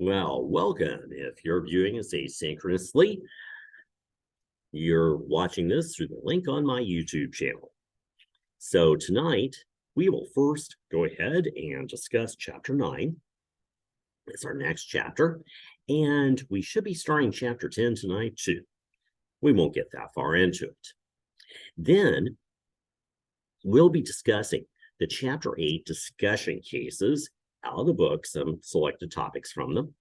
Well, welcome. If you're viewing us asynchronously, you're watching this through the link on my YouTube channel. So tonight, we will first go ahead and discuss Chapter 9. It's our next chapter, and we should be starting Chapter 10 tonight, too. We won't get that far into it. Then, we'll be discussing the Chapter 8 discussion cases out of the book, some selected topics from them.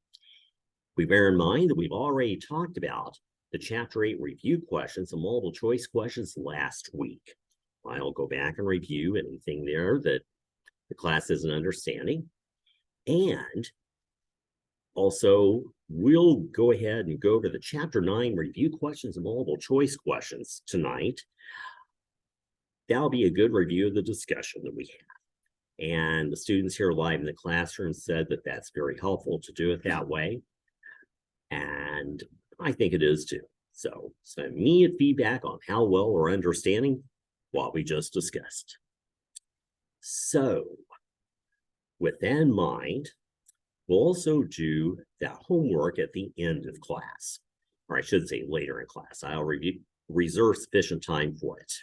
We bear in mind that we've already talked about the Chapter 8 review questions and multiple choice questions last week. I'll go back and review anything there that the class isn't understanding. And also, we'll go ahead and go over the Chapter 9 review questions and multiple choice questions tonight. That'll be a good review of the discussion that we have. And the students here live in the classroom said that that's very helpful to do it that way. And I think it is too. So some immediate feedback on how well we're understanding what we just discussed. So with that in mind, we'll also do that homework at the end of class, or I should say later in class. I'll reserve sufficient time for it.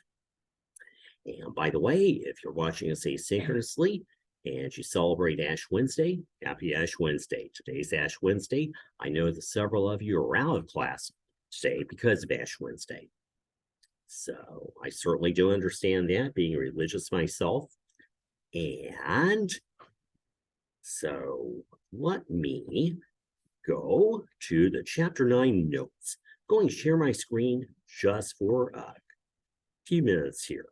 And by the way, if you're watching us asynchronously and you celebrate Ash Wednesday, happy Ash Wednesday. Today's Ash Wednesday. I know that several of you are out of class today because of Ash Wednesday. So I certainly do understand that, being religious myself. And so let me go to the Chapter 9 notes. I'm going to share my screen just for a few minutes here.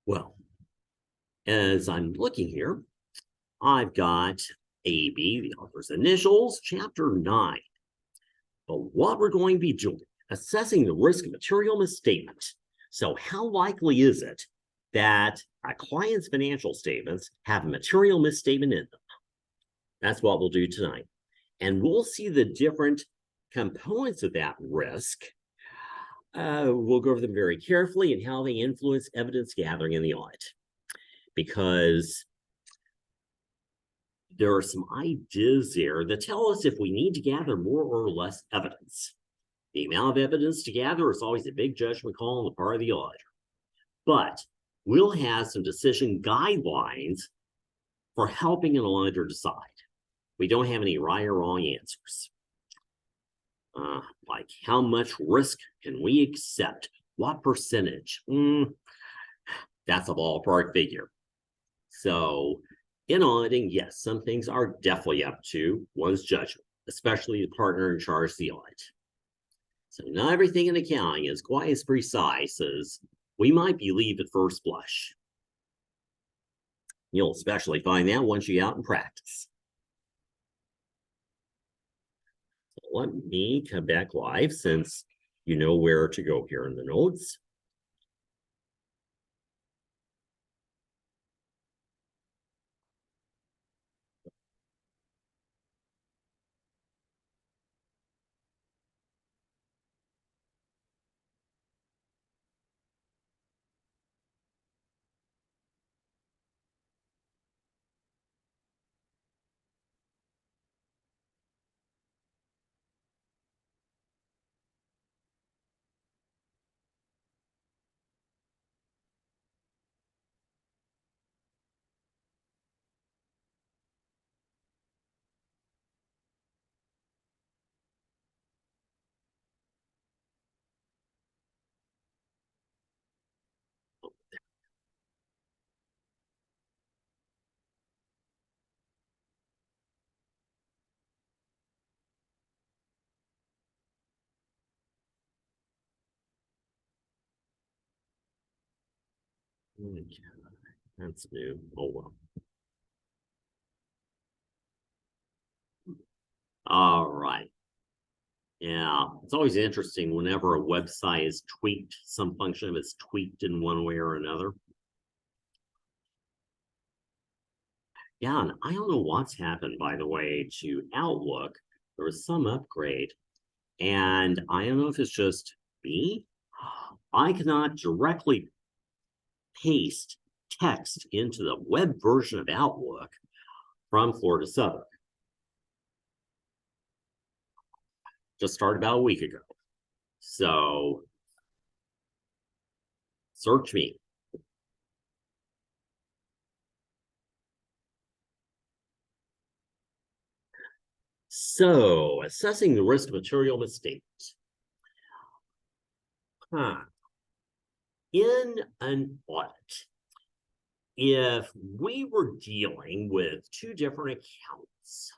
Well, as I'm looking here, I've got AB, the author's initials, Chapter 9. But what we're going to be doing, assessing the risk of material misstatement. So how likely is it that a client's financial statements have a material misstatement in them? That's what we'll do tonight. And we'll see the different components of that risk. We'll go over them very carefully and how they influence evidence gathering in the audit. Because there are some ideas there that tell us if we need to gather more or less evidence. The amount of evidence to gather is always a big judgment call on the part of the auditor. But we'll have some decision guidelines for helping an auditor decide. We don't have any right or wrong answers. Like how much risk can we accept? What percentage? That's a ballpark figure. So in auditing, yes, some things are definitely up to one's judgment, especially the partner in charge of the audit. So not everything in accounting is quite as precise as we might believe at first blush. You'll especially find that once you get out in practice. So let me come back live since you know where to go here in the notes. Okay, that's new. Oh, well. All right. Yeah, it's always interesting whenever a website is tweaked, some function of it's tweaked in one way or another. Yeah, and I don't know what's happened, by the way, to Outlook. There was some upgrade, and I don't know if it's just me. I cannot directly paste text into the web version of Outlook from Florida Southern. Just started about a week ago. So search me. So assessing the risk of material mistakes. In an audit, if we were dealing with two different accounts,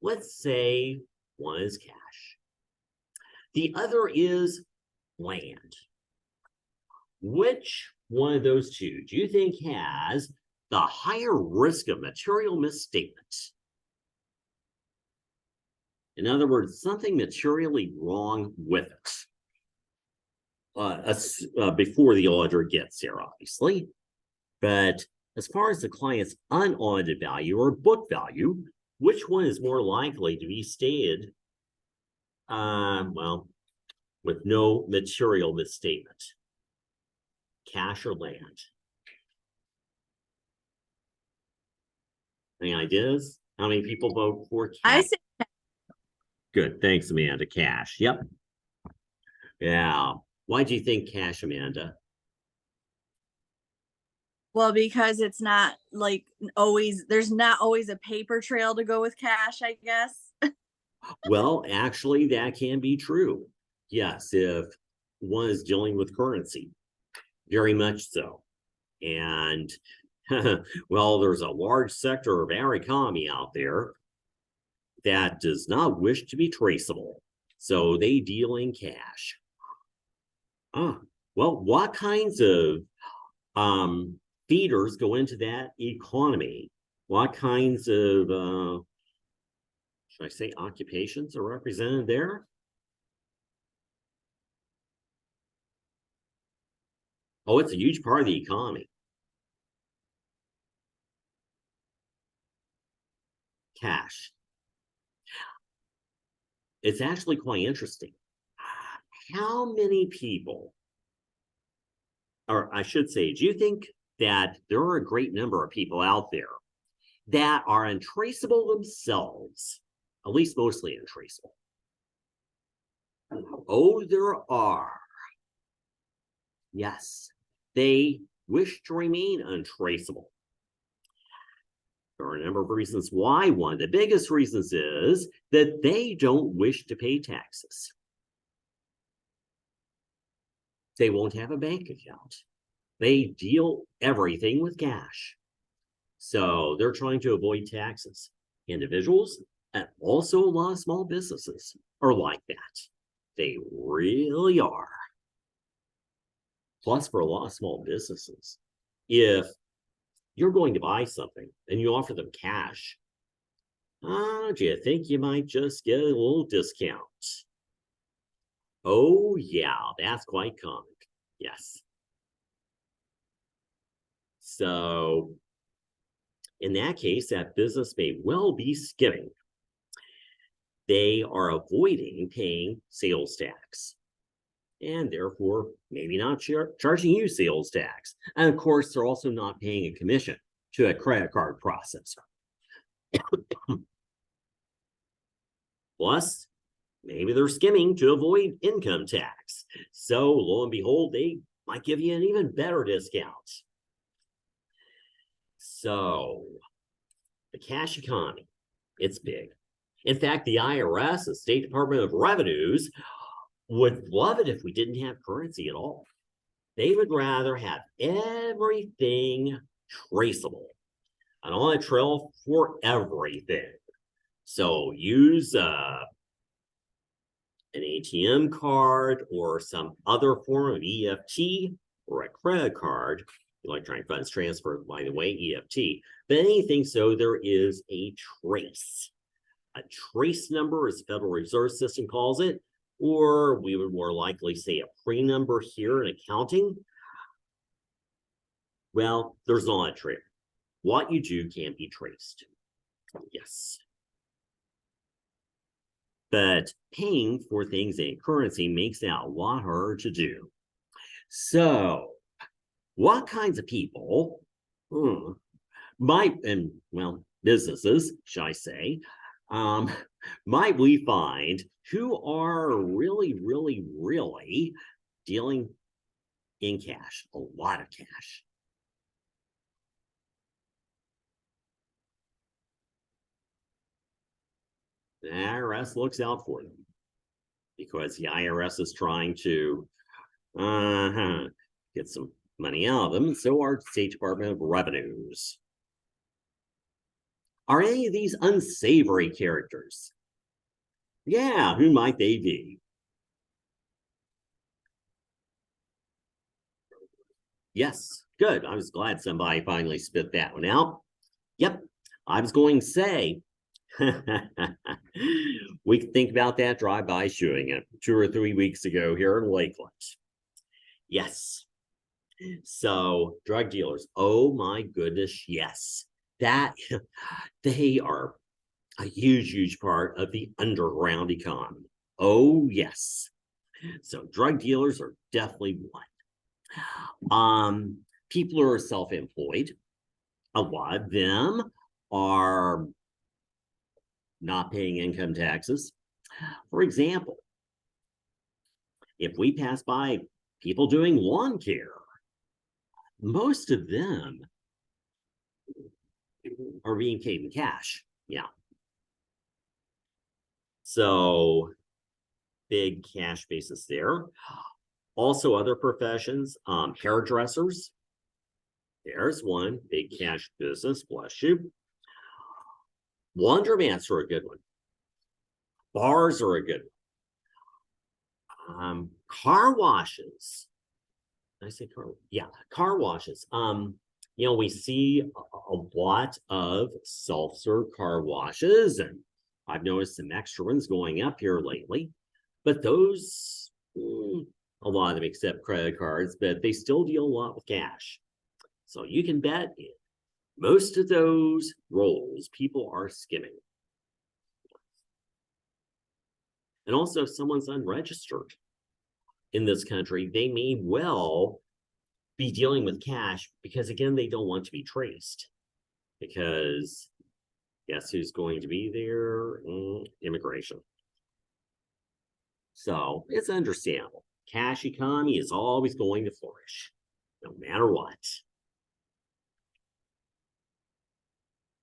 let's say one is cash, the other is land. Which one of those two do you think has the higher risk of material misstatement? In other words, something materially wrong with it. Before the auditor gets there, obviously. But as far as the client's unaudited value or book value, which one is more likely to be stated, well, with no material misstatement? Cash or land? Any ideas? How many people vote for cash? I say good. Thanks, Amanda. Cash. Yep. Yeah. Why do you think cash, Amanda? well, because it's not like always, there's not always a paper trail to go with cash, I guess. Well, actually, that can be true. Yes, if one is dealing with currency, very much so. And well, there's a large sector of our economy out there that does not wish to be traceable. So they deal in cash. Well, what kinds of feeders go into that economy? What kinds of, should I say, occupations are represented there? Oh, it's a huge part of the economy. Cash. It's actually quite interesting. How many people, or I should say, do you think that there are a great number of people out there that are untraceable themselves, at least mostly untraceable? Oh, there are. Yes, they wish to remain untraceable. There are a number of reasons why. One of the biggest reasons is that they don't wish to pay taxes. They won't have a bank account. They deal everything with cash. So they're trying to avoid taxes. Individuals and also a lot of small businesses are like that. They really are. Plus, for a lot of small businesses, if you're going to buy something and you offer them cash, do you think you might just get a little discount? Oh, yeah, that's quite common. Yes. So, in that case, that business may well be skimming. They are avoiding paying sales tax and therefore maybe not charging you sales tax. And of course, they're also not paying a commission to a credit card processor. Plus, maybe they're skimming to avoid income tax. So lo and behold, they might give you an even better discount. So the cash economy, it's big. In fact, the IRS, the State Department of Revenues, would love it if we didn't have currency at all. They would rather have everything traceable, an audit trail for everything. So use an ATM card or some other form of EFT or a credit card, electronic funds transfer, by the way, EFT, but anything so there is a trace. a trace number, as the Federal Reserve System calls it, or we would more likely say a pre-number here in accounting. Well, there's not a trick. What you do can't be traced. Yes. But paying for things in currency makes that a lot harder to do. So, what kinds of people might, and well, businesses, shall I say, might we find who are really dealing in cash, a lot of cash? The IRS looks out for them because the IRS is trying to get some money out of them. So our State Department of Revenues. Are any of these unsavory characters? Yeah, who might they be? Yes, good. I was glad somebody finally spit that one out. Yep, I was going to say, we could think about that drive-by shooting it 2 or 3 weeks ago here in Lakeland. Yes. So drug dealers, oh my goodness, yes. That they are a huge part of the underground economy. Oh yes. So drug dealers are definitely one. People who are self-employed, a lot of them are not paying income taxes. For example, if we pass by people doing lawn care, most of them are being paid in cash. Yeah. So big cash basis there. Also other professions, hairdressers. There's one big cash business, bless you. Laundromats are a good one. Bars are a good one. Car washes. Did I say car? Yeah, car washes. We see a lot of self-serve car washes, and I've noticed some extra ones going up here lately. But those, a lot of them accept credit cards, but they still deal a lot with cash. So you can bet most of those roles people are skimming. And also, if someone's unregistered in this country, they may well be dealing with cash because, again, they don't want to be traced. Because guess who's going to be there? Immigration. So it's understandable. Cash economy is always going to flourish, no matter what.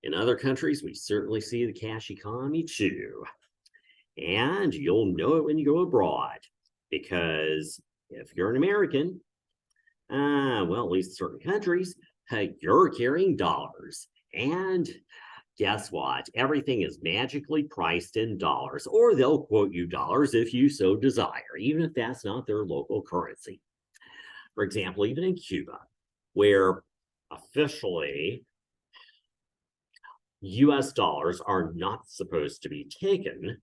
In other countries, we certainly see the cash economy too. And you'll know it when you go abroad, because if you're an American, well, at least certain countries, you're carrying dollars. And guess what? Everything is magically priced in dollars, or they'll quote you dollars if you so desire, even if that's not their local currency. For example, even in Cuba, where officially US dollars are not supposed to be taken,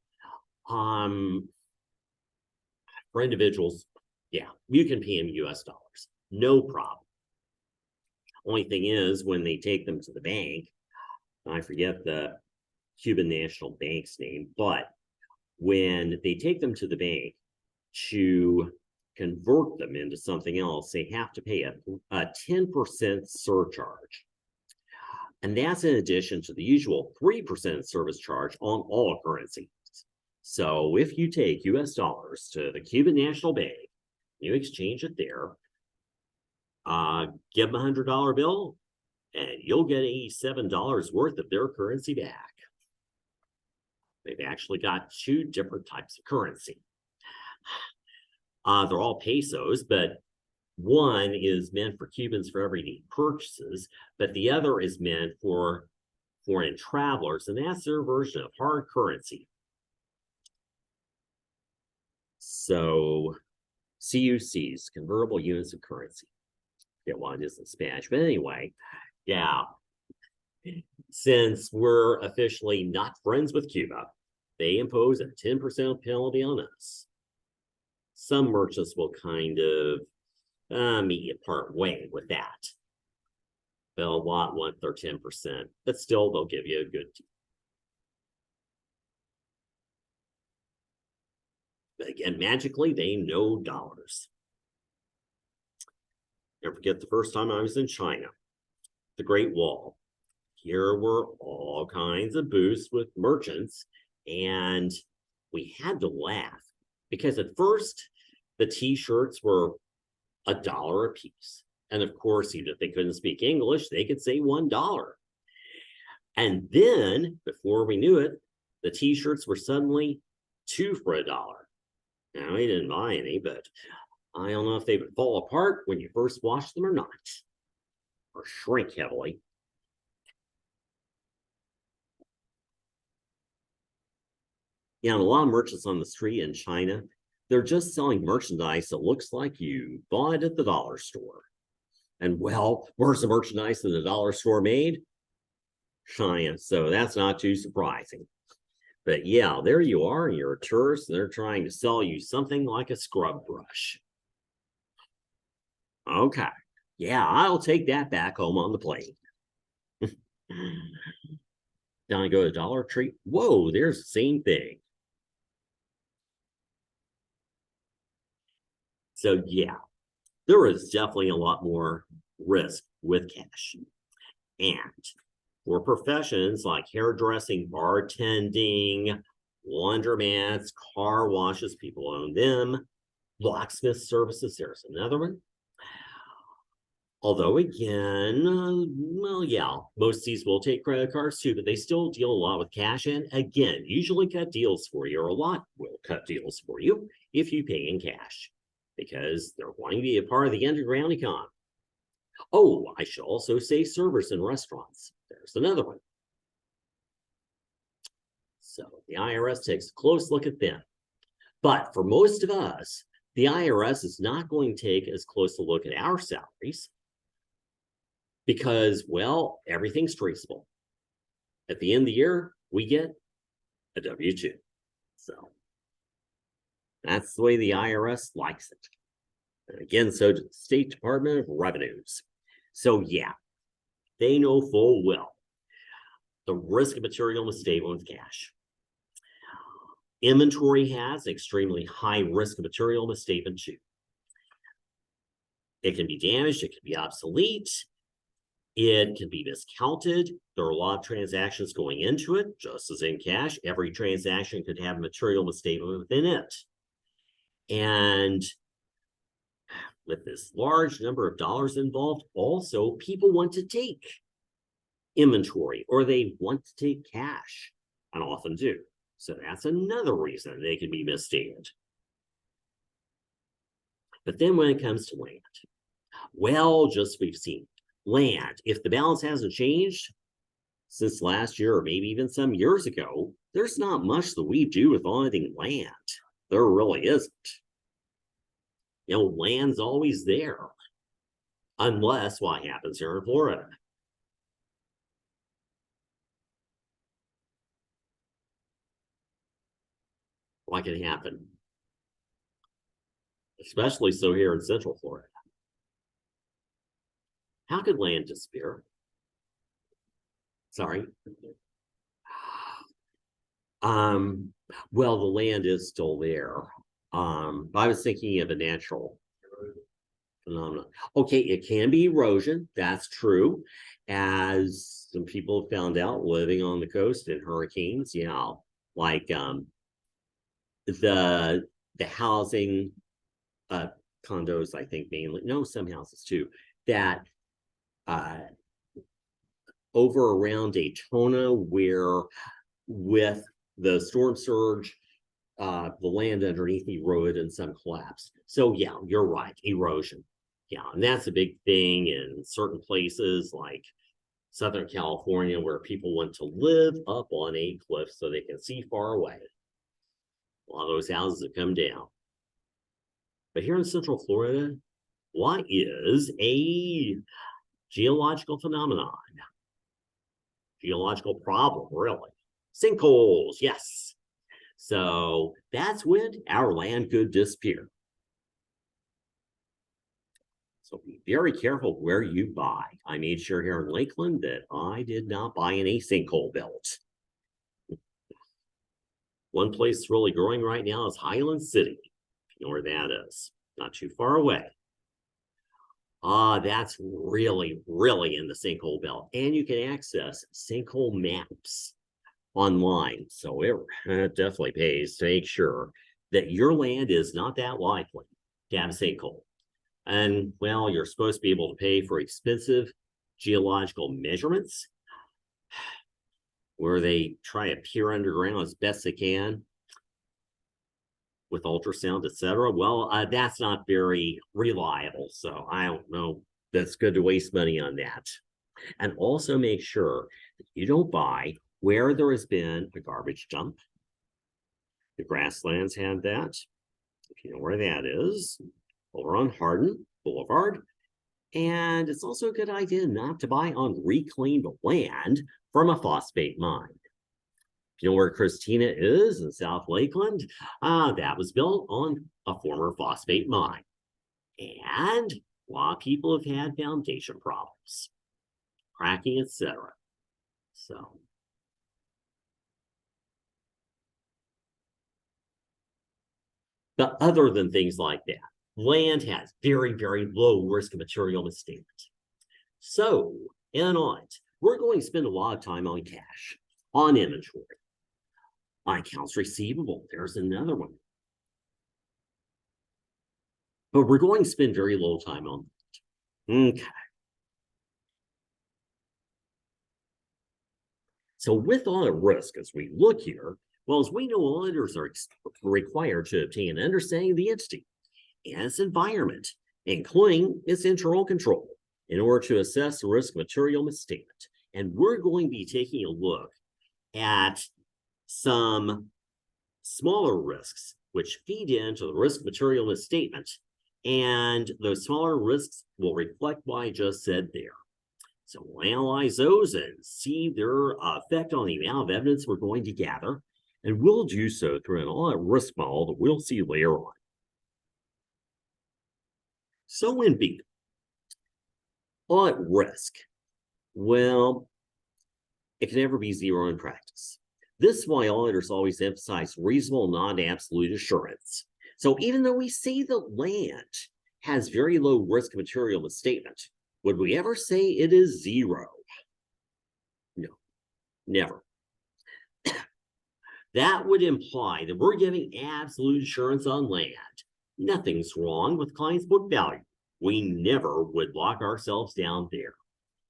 for individuals, yeah, you can pay in US dollars, no problem. Only thing is, when they take them to the bank, I forget the Cuban National Bank's name, but when they take them to the bank to convert them into something else, they have to pay a 10% surcharge. And that's in addition to the usual 3% service charge on all currencies. So if you take US dollars to the Cuban National Bank, you exchange it there, give them a $100 bill, and you'll get $87 worth of their currency back. They've actually got 2 different types of currency. They're all pesos, but one is meant for Cubans for everyday purchases, but the other is meant for foreign travelers, and that's their version of hard currency. So CUCs, convertible units of currency. Get what it is in Spanish, but anyway, yeah. Since we're officially not friends with Cuba, they impose a 10% penalty on us. Some merchants will kind of meet you part way with that. They'll a lot want their 10%, but still they'll give you a good deal. But again, magically, they know dollars. Never forget the first time I was in China, the Great Wall. Here were all kinds of booths with merchants, and we had to laugh because at first the t-shirts were $1 a piece. And of course, even if they couldn't speak English, they could say $1. And then before we knew it, the t-shirts were suddenly 2 for $1. Now, we didn't buy any, but I don't know if they would fall apart when you first wash them or not, or shrink heavily. Yeah, and a lot of merchants on the street in China, they're just selling merchandise that looks like you bought it at the dollar store. And well, where's the merchandise in the dollar store made? China, so that's not too surprising. But yeah, there you are, and you're a tourist, and they're trying to sell you something like a scrub brush. Okay, yeah, I'll take that back home on the plane. Down I go to Dollar Tree. Whoa, there's the same thing. So yeah, there is definitely a lot more risk with cash. And for professions like hairdressing, bartending, laundromats, car washes, people own them, locksmith services, there's another one. Although again, well, yeah, most of these will take credit cards too, but they still deal a lot with cash. And again, usually cut deals for you, or a lot will cut deals for you if you pay in cash, because they're wanting to be a part of the underground economy. Oh, I should also say servers in restaurants. There's another one. So the IRS takes a close look at them. But for most of us, the IRS is not going to take as close a look at our salaries because, well, everything's traceable. At the end of the year, we get a W-2. So that's the way the IRS likes it. And again, so does the State Department of Revenues. So yeah, they know full well the risk of material misstatement with cash. Inventory has extremely high risk of material misstatement too. It can be damaged, it can be obsolete, it can be miscounted. There are a lot of transactions going into it, just as in cash. Every transaction could have a material misstatement within it. And with this large number of dollars involved, also people want to take inventory or they want to take cash, and often do. So that's another reason they can be misstated. But then when it comes to land, well, just we've seen land, if the balance hasn't changed since last year or maybe even some years ago, there's not much that we do with auditing land. There really isn't. You know, land's always there, unless what happens here in Florida. What can happen? Especially so here in Central Florida. How could land disappear? Sorry. Well, the land is still there. I was thinking of a natural phenomenon. Okay, it can be erosion. That's true. As some people have found out living on the coast in hurricanes, yeah, like the housing condos, I think mainly, no, some houses too, that over around Daytona, where with the storm surge, the land underneath eroded and some collapsed. So yeah, you're right, erosion. Yeah, and that's a big thing in certain places like Southern California, where people want to live up on a cliff so they can see far away. A lot of those houses have come down. But here in Central Florida, what is a geological phenomenon? Geological problem, really. Sinkholes, yes. So that's when our land could disappear. So be very careful where you buy. I made sure here in Lakeland that I did not buy in a sinkhole belt. One place really growing right now is Highland City. If you know where that is, not too far away. That's really, really in the sinkhole belt. And you can access sinkhole maps online. So it definitely pays to make sure that your land is not that likely to have a sinkhole. And well, you're supposed to be able to pay for expensive geological measurements where they try to peer underground as best they can with ultrasound, etc. Well, that's not very reliable. So I don't know. That's good to waste money on that. And also make sure that you don't buy where there has been a garbage dump. The grasslands have that. If you know where that is, over on Hardin Boulevard. And it's also a good idea not to buy on reclaimed land from a phosphate mine. If you know where Christina is in South Lakeland, that was built on a former phosphate mine. And a lot of people have had foundation problems, cracking, etc. So but other than things like that, land has very, very low risk of material misstatement. So, in on it, we're going to spend a lot of time on cash, on inventory, on accounts receivable. There's another one. But we're going to spend very little time on that. Okay. So with audit risk, as we look here, well, as we know, auditors are required to obtain an understanding of the entity and its environment, including its internal control, in order to assess the risk of material misstatement. And we're going to be taking a look at some smaller risks which feed into the risk of material misstatement. And those smaller risks will reflect what I just said there. So we'll analyze those and see their effect on the amount of evidence we're going to gather. And we'll do so through an audit risk model that we'll see later on. So in B, audit risk. Well, it can never be zero in practice. This is why auditors always emphasize reasonable, non-absolute assurance. So even though we say the land has very low risk of material misstatement, would we ever say it is zero? No, never. That would imply that we're giving absolute assurance on land. Nothing's wrong with client's book value. We never would lock ourselves down there.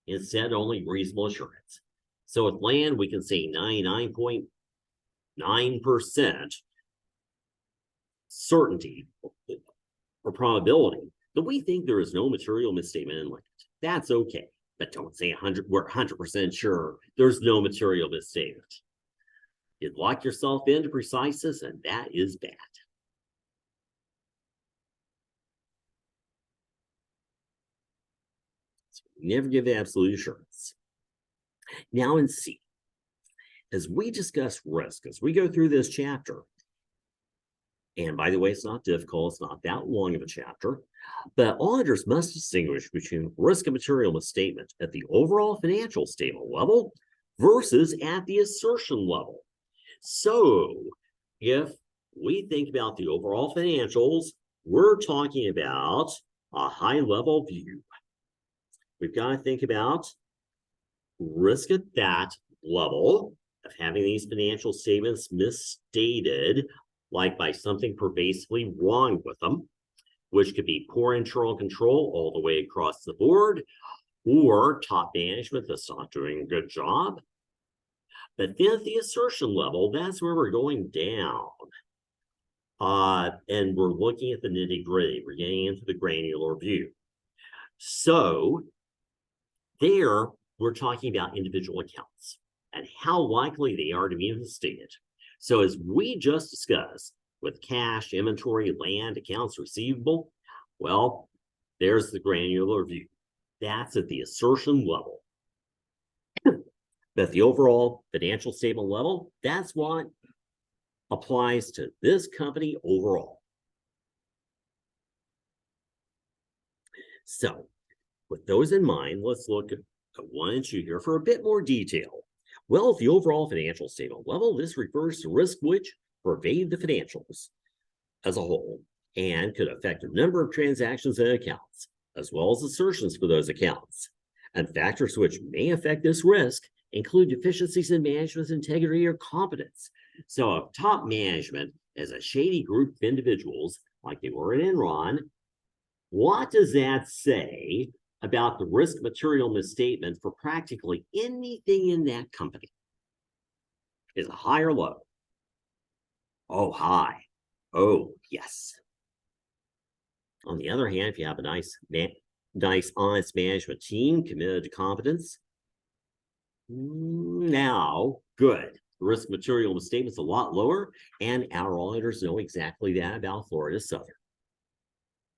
Instead, only reasonable assurance. So with land, we can say 99.9% certainty or probability that we think there is no material misstatement in land. That's okay, but don't say 100. We're 100% sure there's no material misstatement. You'd lock yourself into preciseness, and that is bad. So never give absolute assurance. Now in C, as we discuss risk, as we go through this chapter, and by the way, it's not difficult, it's not that long of a chapter, but auditors must distinguish between risk of material misstatement at the overall financial statement level versus at the assertion level. So if we think about the overall financials, we're talking about a high-level view. We've got to think about risk at that level of having these financial statements misstated, like by something pervasively wrong with them, which could be poor internal control all the way across the board, or top management that's not doing a good job. But then at the assertion level, that's where we're going down. And we're looking at the nitty-gritty. We're getting into the granular view. So there, we're talking about individual accounts and how likely they are to be misstated. So as we just discussed with cash, inventory, land, accounts receivable, well, there's the granular view. That's at the assertion level. But at the overall financial statement level, that's what applies to this company overall. So, with those in mind, let's look at 1 and 2 here for a bit more detail. Well, at the overall financial statement level, this refers to risk which pervade the financials as a whole and could affect a number of transactions and accounts, as well as assertions for those accounts. And factors which may affect this risk include deficiencies in management's integrity or competence. So if top management is a shady group of individuals, like they were at Enron, what does that say about the risk material misstatement for practically anything in that company? Is it high or low? Oh, high. Oh, yes. On the other hand, if you have a nice, honest management team committed to competence, now, good. The risk material misstatement's a lot lower, and our auditors know exactly that about Florida Southern.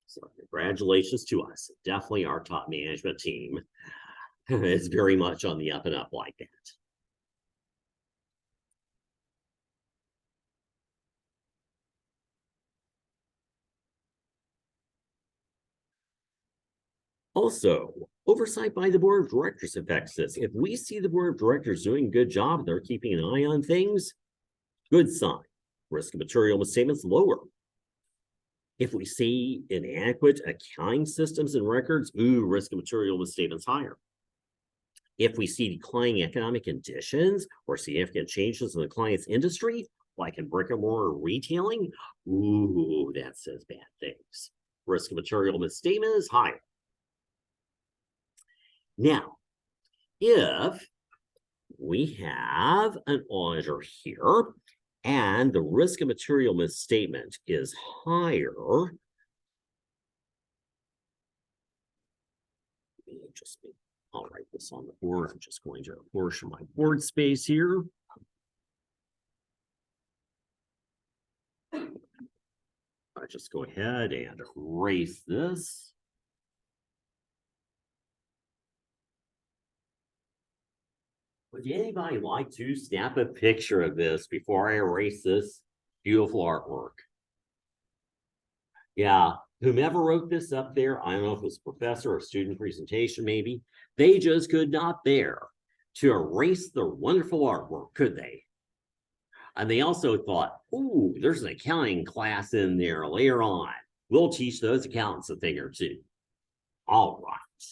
So congratulations to us. Definitely our top management team is very much on the up and up like that. Also, oversight by the board of directors affects this. If we see the board of directors doing a good job, they're keeping an eye on things, good sign. Risk of material misstatements lower. If we see inadequate accounting systems and records, risk of material misstatements higher. If we see declining economic conditions or significant changes in the client's industry, like in brick and mortar retailing, that says bad things. Risk of material misstatement is higher. Now, if we have an auditor here and the risk of material misstatement is higher, I'll write this on the board. I'm just going to apportion my board space here. I'll just go ahead and erase this. Would anybody like to snap a picture of this before I erase this beautiful artwork? Yeah, whomever wrote this up there, I don't know if it was a professor or student presentation, maybe, they just could not bear to erase the wonderful artwork, could they? And they also thought, there's an accounting class in there later on. We'll teach those accountants a thing or two. All right.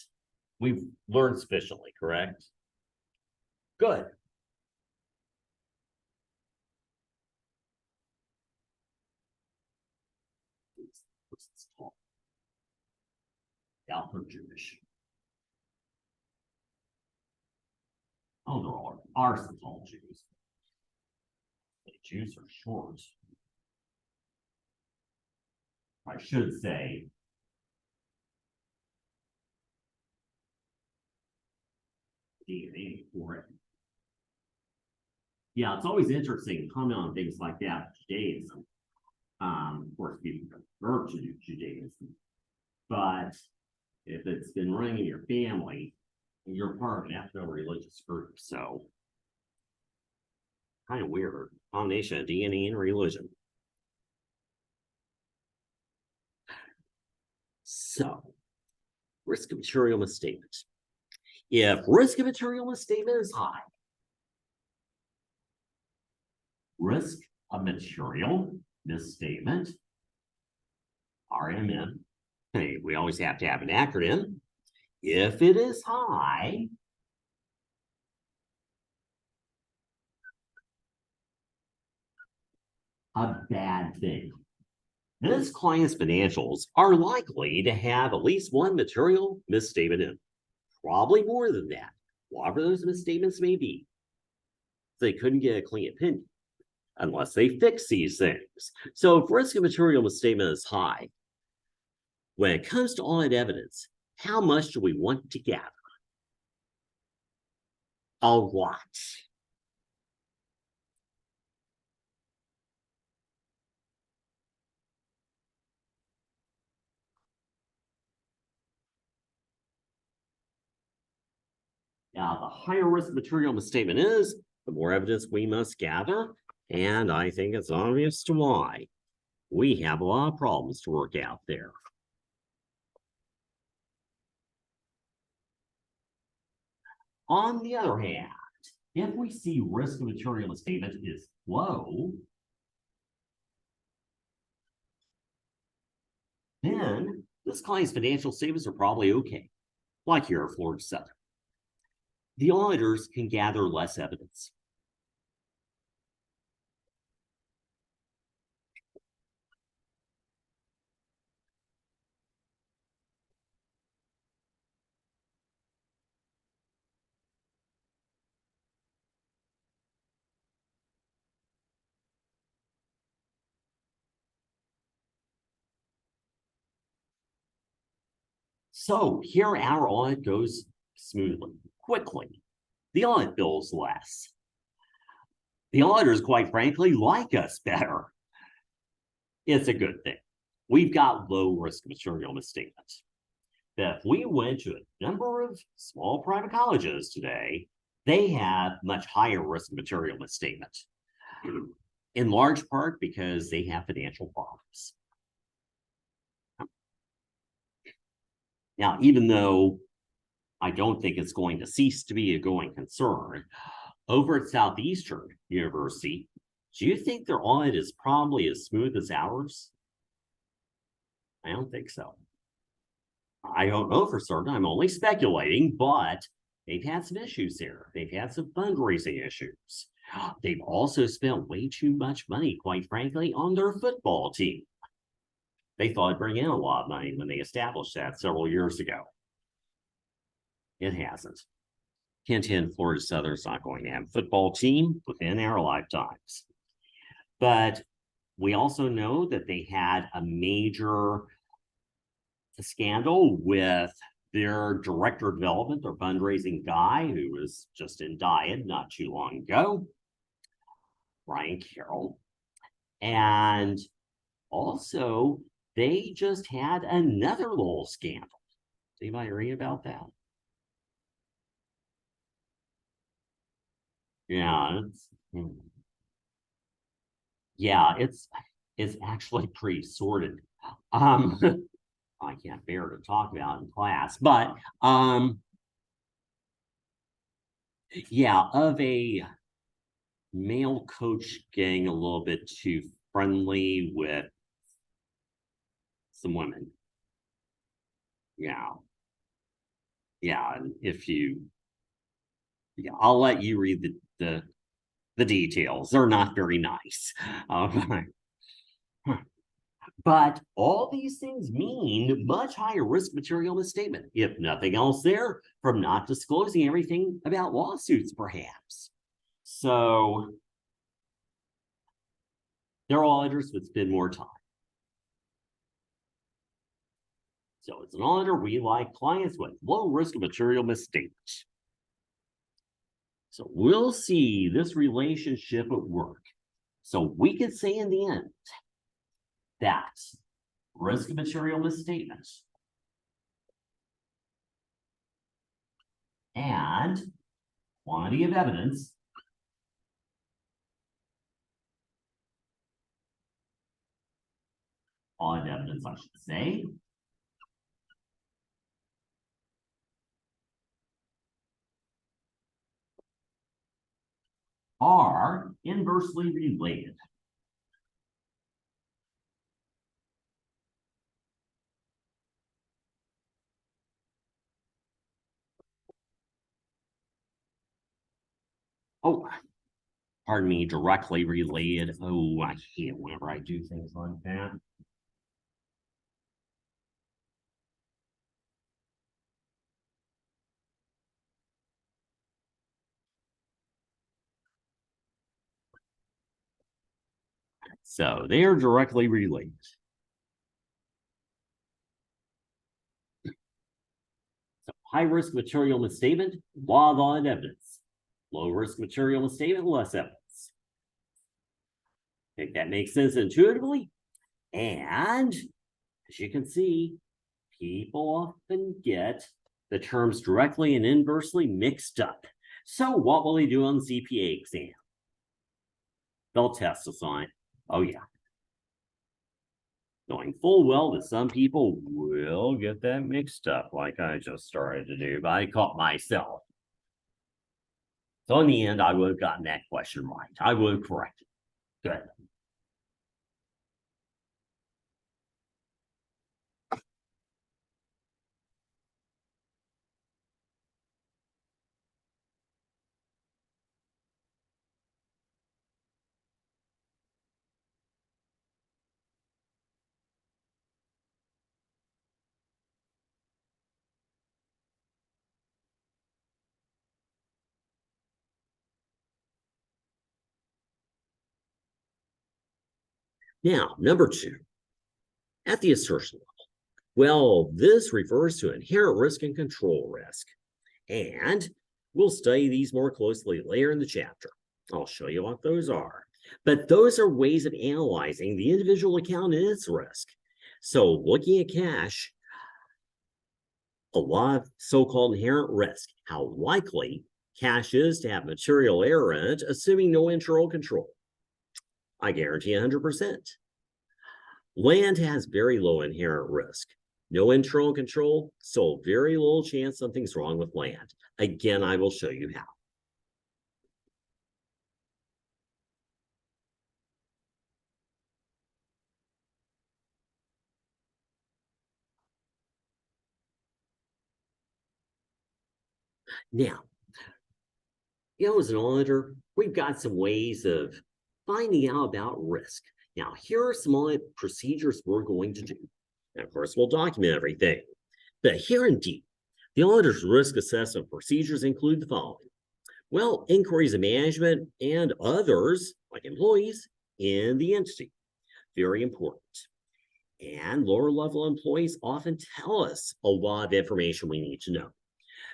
We've learned sufficiently, correct? Good. Alpha Jewish. Oh, there are some tall Jews. The Jews are short. I should say DNA for it. Yeah, it's always interesting to comment on things like that, Judaism. Of course, people convert to Judaism. But if it's been running in your family, you're part of an ethno-religious group. So, kind of weird. Combination of DNA and religion. So, risk of material misstatement. If risk of material misstatement is high, risk of material misstatement, RMN, hey, we always have to have an acronym. If it is high, a bad thing. This client's financials are likely to have at least one material misstatement in, probably more than that, whatever those misstatements may be. They couldn't get a clean opinion unless they fix these things. So if risk of material misstatement is high, when it comes to audit evidence, how much do we want to gather? A lot. Now, the higher risk material misstatement is, the more evidence we must gather. And I think it's obvious to why. We have a lot of problems to work out there. On the other hand, if we see risk of material misstatement is low, then this client's financial statements are probably okay, like here at Florida Southern. The auditors can gather less evidence. So here our audit goes smoothly, quickly. The audit bills less. The auditors, quite frankly, like us better. It's a good thing. We've got low risk material misstatements. That if we went to a number of small private colleges today, they have much higher risk material misstatement, in large part because they have financial problems. Now, even though I don't think it's going to cease to be a going concern, over at Southeastern University, do you think their audit is probably as smooth as ours? I don't think so. I don't know for certain. I'm only speculating, but they've had some issues there. They've had some fundraising issues. They've also spent way too much money, quite frankly, on their football team. They thought it'd bring in a lot of money when they established that several years ago. It hasn't. Hint, Florida Southern's not going to have a football team within our lifetimes. But we also know that they had a major scandal with their director of development, their fundraising guy, who was just indicted not too long ago, Brian Carroll. And also, they just had another little scandal. Did anybody read about that? Yeah, it's actually pretty sordid. I can't bear to talk about in class, but yeah, of a male coach getting a little bit too friendly with some women. Yeah. And I'll let you read the details. They're not very nice. But all these things mean much higher risk material misstatement, if nothing else there, from not disclosing everything about lawsuits, perhaps. So their auditors would spend more time. So as an auditor, we like clients with low risk of material misstatements. So we'll see this relationship at work. So we could say in the end that risk of material misstatements and quantity of evidence on evidence, I should say, are inversely related. Oh, pardon me, directly related. Oh, I hate whenever I do things like that. So they are directly related. So high risk material misstatement, law of audit evidence. Low risk material misstatement, less evidence. I think that makes sense intuitively. And as you can see, people often get the terms directly and inversely mixed up. So what will they do on the CPA exam? They'll test us on it. Oh, yeah. Knowing full well that some people will get that mixed up, like I just started to do, but I caught myself. So in the end, I would have gotten that question right. I would have corrected. Good. Now, number 2, at the assertion level. Well, this refers to inherent risk and control risk. And we'll study these more closely later in the chapter. I'll show you what those are. But those are ways of analyzing the individual account and its risk. So looking at cash, a lot of so-called inherent risk, how likely cash is to have material error in it, assuming no internal control. I guarantee 100%. Land has very low inherent risk. No internal control, so very little chance something's wrong with land. Again, I will show you how. Now, as an auditor, we've got some ways of finding out about risk. Now, here are some audit procedures we're going to do. And of course, we'll document everything. But here indeed, the auditor's risk assessment procedures include the following. Well, inquiries of management and others, like employees, in the entity. Very important. And lower level employees often tell us a lot of information we need to know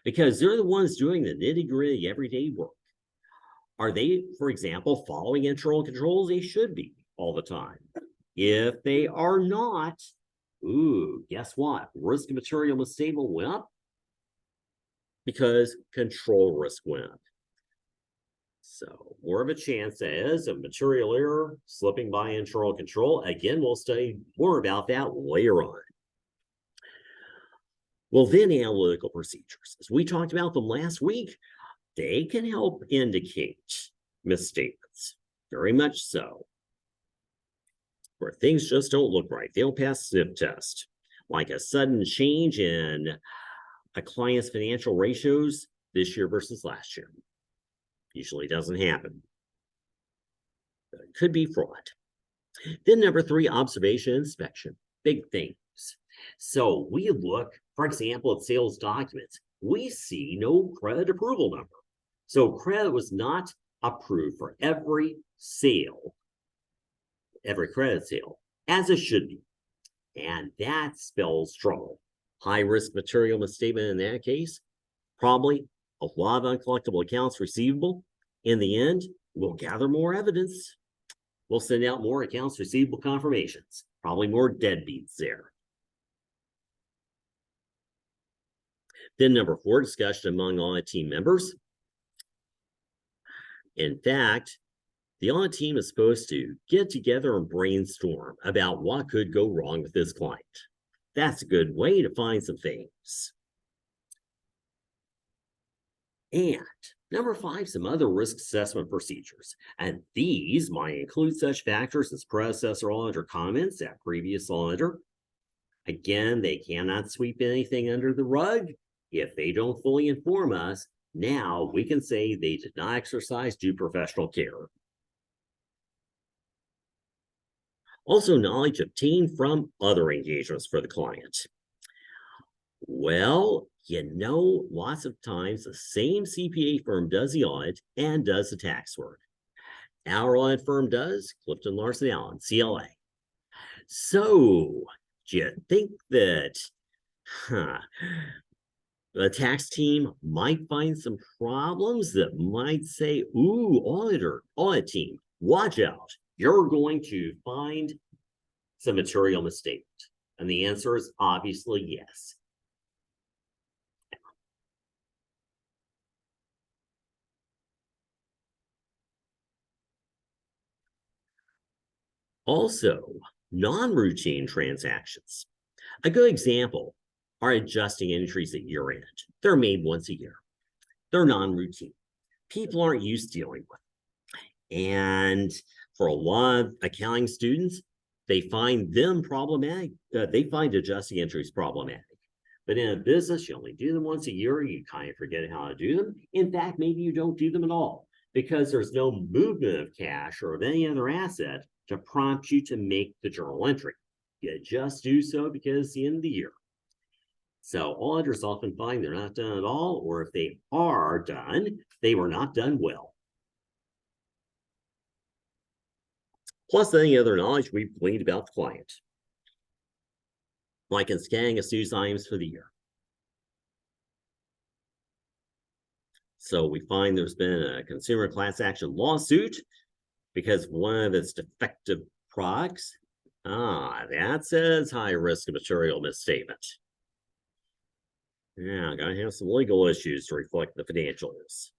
because they're the ones doing the nitty-gritty everyday work. Are they, for example, following internal controls? They should be all the time. If they are not, guess what? Risk of material misstatement went up because control risk went up. So more of a chance is of material error slipping by internal control. Again, we'll study more about that later on. Well, then analytical procedures. As we talked about them last week, they can help indicate misstatements. Very much so. Where things just don't look right. They don't pass the sniff test. Like a sudden change in a client's financial ratios this year versus last year. Usually doesn't happen. It could be fraud. Then number 3, observation inspection. Big things. So we look, for example, at sales documents. We see no credit approval number. So credit was not approved for every sale, every credit sale, as it should be. And that spells trouble. High risk material misstatement in that case, probably a lot of uncollectible accounts receivable. In the end, we'll gather more evidence. We'll send out more accounts receivable confirmations, probably more deadbeats there. Then number 4, discussion among audit team members. In fact, the audit team is supposed to get together and brainstorm about what could go wrong with this client. That's a good way to find some things. And number 5, some other risk assessment procedures. And these might include such factors as predecessor auditor comments at previous auditor. Again, they cannot sweep anything under the rug. If they don't fully inform us, now we can say they did not exercise due professional care. Also, knowledge obtained from other engagements for the client. Well, lots of times the same CPA firm does the audit and does the tax work. Our audit firm does, Clifton Larson Allen, CLA. So, do you think that the tax team might find some problems that might say, audit team, watch out. You're going to find some material misstatement. And the answer is obviously yes. Also, non-routine transactions. A good example are adjusting entries at year end. They're made once a year. They're non-routine. People aren't used to dealing with. And for a lot of accounting students, they find them problematic. They find adjusting entries problematic. But in a business, you only do them once a year. You kind of forget how to do them. In fact, maybe you don't do them at all because there's no movement of cash or of any other asset to prompt you to make the journal entry. You just do so because it's the end of the year. So auditors often find they're not done at all, or if they are done, they were not done well. Plus any other knowledge we've gleaned about the client, like in scanning of news items for the year. So we find there's been a consumer class action lawsuit because one of its defective products, that says high risk of material misstatement. Yeah, gotta have some legal issues to reflect the financials,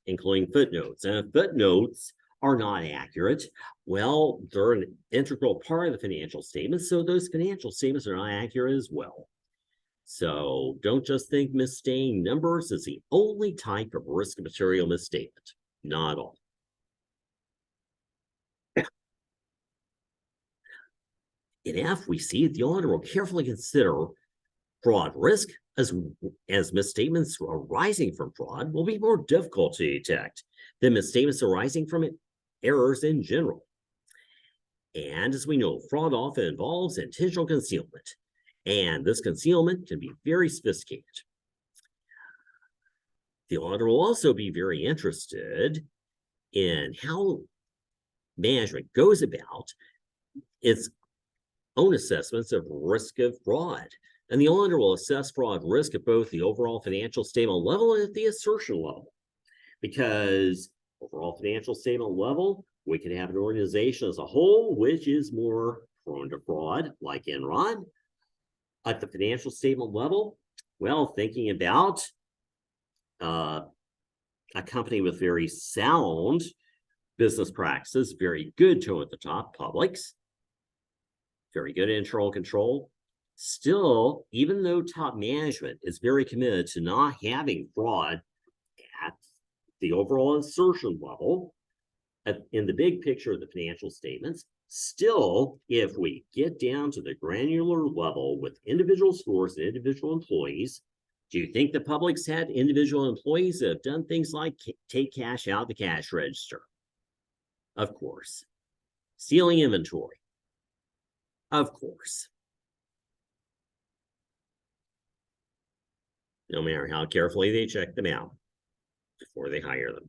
including footnotes. And if footnotes are not accurate, well, they're an integral part of the financial statements, so those financial statements are not accurate as well. So don't just think misstating numbers is the only type of risk of material misstatement. Not at all. In F, we see the auditor will carefully consider fraud risk as misstatements arising from fraud will be more difficult to detect than misstatements arising from errors in general. And as we know, fraud often involves intentional concealment, and this concealment can be very sophisticated. The auditor will also be very interested in how management goes about its own assessments of risk of fraud. And the auditor will assess fraud risk at both the overall financial statement level and at the assertion level. Because overall financial statement level, we can have an organization as a whole which is more prone to fraud, like Enron. At the financial statement level, well, thinking about a company with very sound business practices, very good tone at the top, Publix, very good internal control. Still, even though top management is very committed to not having fraud at the overall assertion level, in the big picture of the financial statements, still, if we get down to the granular level with individual stores and individual employees, do you think the Publix had individual employees that have done things like take cash out of the cash register? Of course. Stealing inventory? Of course. No matter how carefully they check them out before they hire them.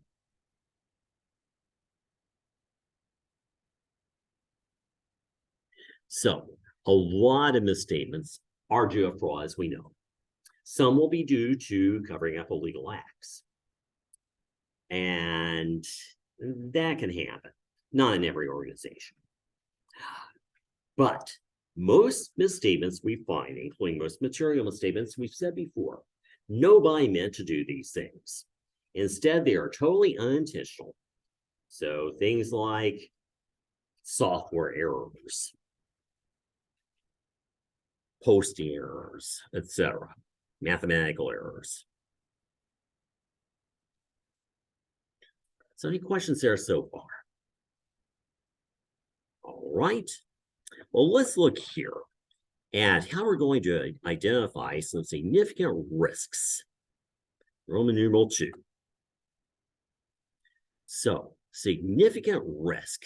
So a lot of misstatements are due to fraud, as we know. Some will be due to covering up illegal acts. And that can happen, not in every organization. But most misstatements we find, including most material misstatements, we've said before, nobody meant to do these things. Instead, they are totally unintentional. So things like software errors, posting errors, etc., mathematical errors. So any questions there so far? All right. Well, let's look here at how we're going to identify some significant risks. Roman numeral 2. So, significant risk.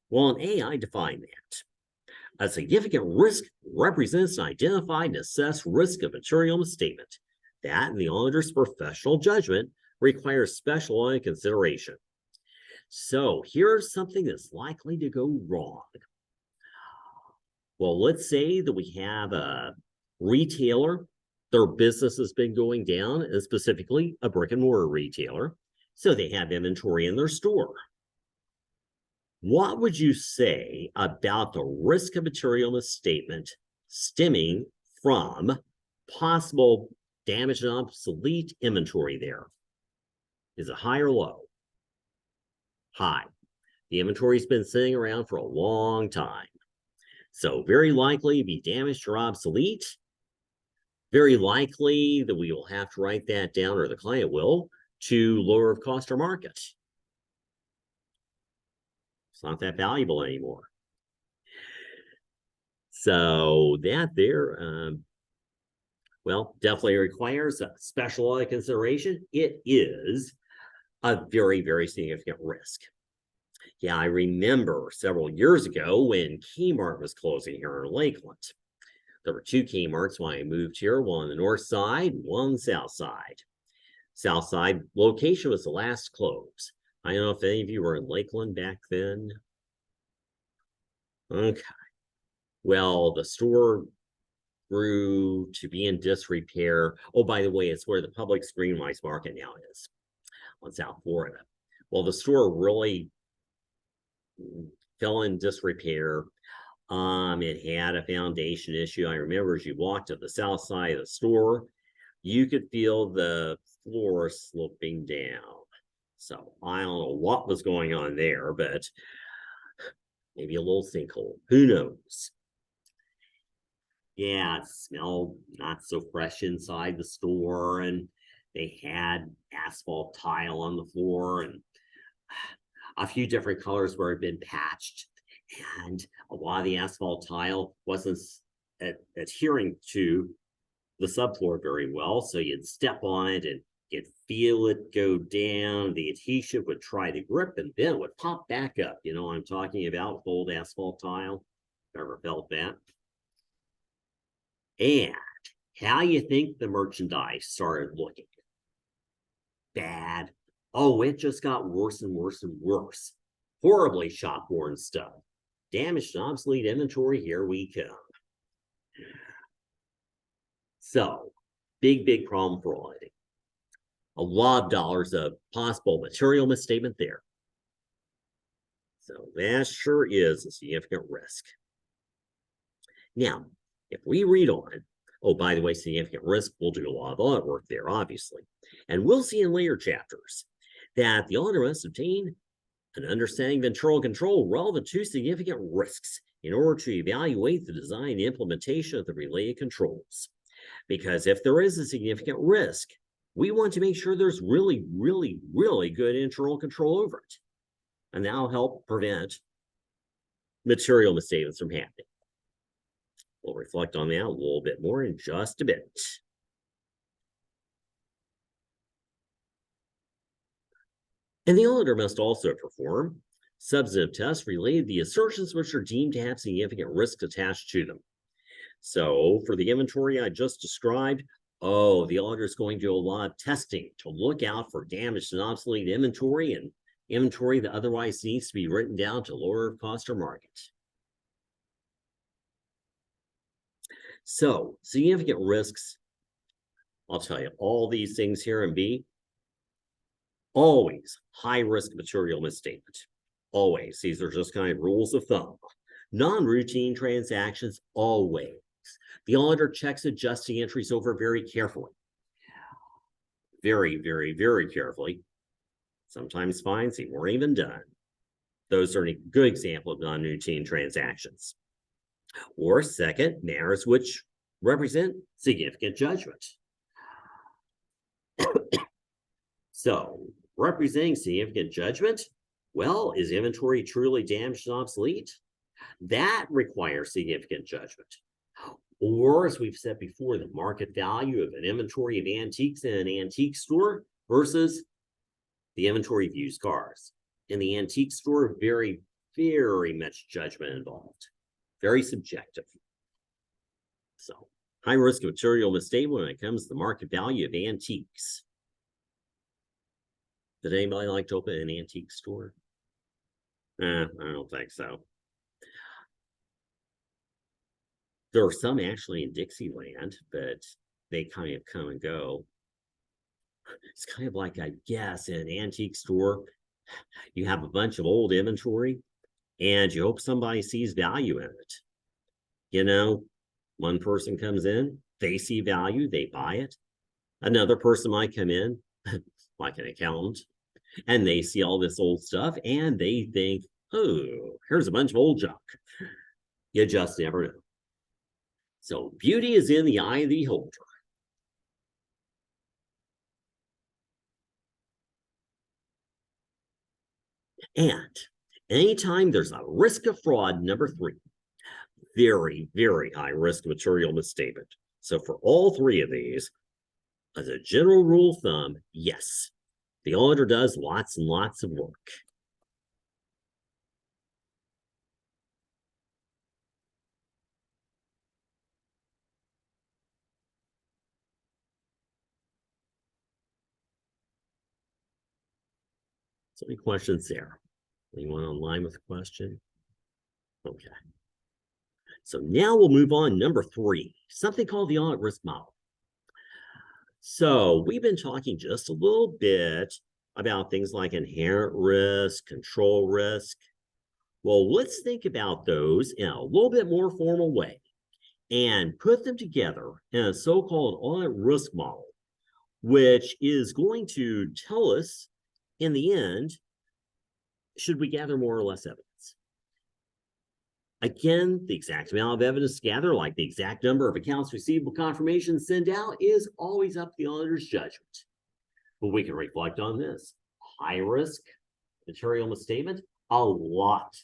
Well, in A, I define that. A significant risk represents an identified and assessed risk of material misstatement. That, in the auditor's professional judgment, requires special audit consideration. So, here's something that's likely to go wrong. Well, let's say that we have a retailer, their business has been going down, and specifically a brick and mortar retailer, so they have inventory in their store. What would you say about the risk of material misstatement stemming from possible damaged and obsolete inventory there? Is it high or low? High. The inventory's been sitting around for a long time. So very likely be damaged or obsolete. Very likely that we will have to write that down, or the client will, to lower of cost or market. It's not that valuable anymore. So that there, well, definitely requires a special audit consideration. It is a very, very significant risk. Yeah, I remember several years ago when Kmart was closing here in Lakeland. There were two Kmarts when I moved here, one on the north side, one on the south side. South side location was the last close. I don't know if any of you were in Lakeland back then. Okay. Well, the store grew to be in disrepair. Oh, by the way, it's where the Publix Greenwise Market now is on South Florida. Well, the store really fell in disrepair. It had a foundation issue. I remember as you walked to the south side of the store, you could feel the floor sloping down. So I don't know what was going on there, but maybe a little sinkhole. Who knows? Yeah, it smelled not so fresh inside the store, and they had asphalt tile on the floor and a few different colors where it had been patched. And a lot of the asphalt tile wasn't adhering to the subfloor very well. So you'd step on it and you'd feel it go down. The adhesive would try to grip and then it would pop back up. You know what I'm talking about with old asphalt tile? Ever felt that? And how you think the merchandise started looking? Bad. Oh, it just got worse and worse and worse. Horribly shop-worn stuff. Damaged and obsolete inventory, here we come. So, big problem for auditing. A lot of dollars of possible material misstatement there. So that sure is a significant risk. Now, if we read on, oh, by the way, significant risk, we'll do a lot of audit work there, obviously. And we'll see in later chapters that the auditor must obtain an understanding of internal control relevant to significant risks in order to evaluate the design and implementation of the related controls. Because if there is a significant risk, we want to make sure there's really good internal control over it. And that'll help prevent material misstatements from happening. We'll reflect on that a little bit more in just a bit. And the auditor must also perform substantive tests related to the assertions which are deemed to have significant risks attached to them. So for the inventory I just described, oh, the auditor is going to do a lot of testing to look out for damaged and obsolete inventory and inventory that otherwise needs to be written down to lower cost or market. So significant risks, I'll tell you, all these things here in B, always high risk material misstatement. Always. These are just kind of rules of thumb. Non-routine transactions, always. The auditor checks adjusting entries over very carefully. Very carefully. Sometimes finds they weren't even done. Those are a good example of non-routine transactions. Or second, matters which represent significant judgment. So, representing significant judgment, well, is inventory truly damaged and obsolete? That requires significant judgment. Or, as we've said before, the market value of an inventory of antiques in an antique store versus the inventory of used cars. In the antique store, very much judgment involved. Very subjective. So, high risk of material misstatement when it comes to the market value of antiques. Did anybody like to open an antique store? I don't think so. There are some actually in Dixieland, but they kind of come and go. It's kind of like, I guess, in an antique store, you have a bunch of old inventory and you hope somebody sees value in it. You know, one person comes in, they see value, they buy it. Another person might come in, like an accountant, and they see all this old stuff and they think, oh, here's a bunch of old junk. You just never know. So beauty is in the eye of the beholder. And anytime there's a risk of fraud, number 3, very, very high risk material misstatement. So for all 3 of these, as a general rule of thumb, yes, the auditor does lots and lots of work. So any questions there? Anyone online with a question? Okay. So now we'll move on. Number 3, something called the audit risk model. So we've been talking just a little bit about things like inherent risk, control risk. Well, let's think about those in a little bit more formal way and put them together in a so-called audit risk model, which is going to tell us in the end, should we gather more or less evidence? Again, the exact amount of evidence gathered, like the exact number of accounts receivable confirmations sent out, is always up to the auditor's judgment. But we can reflect on this. High risk material misstatement, a lot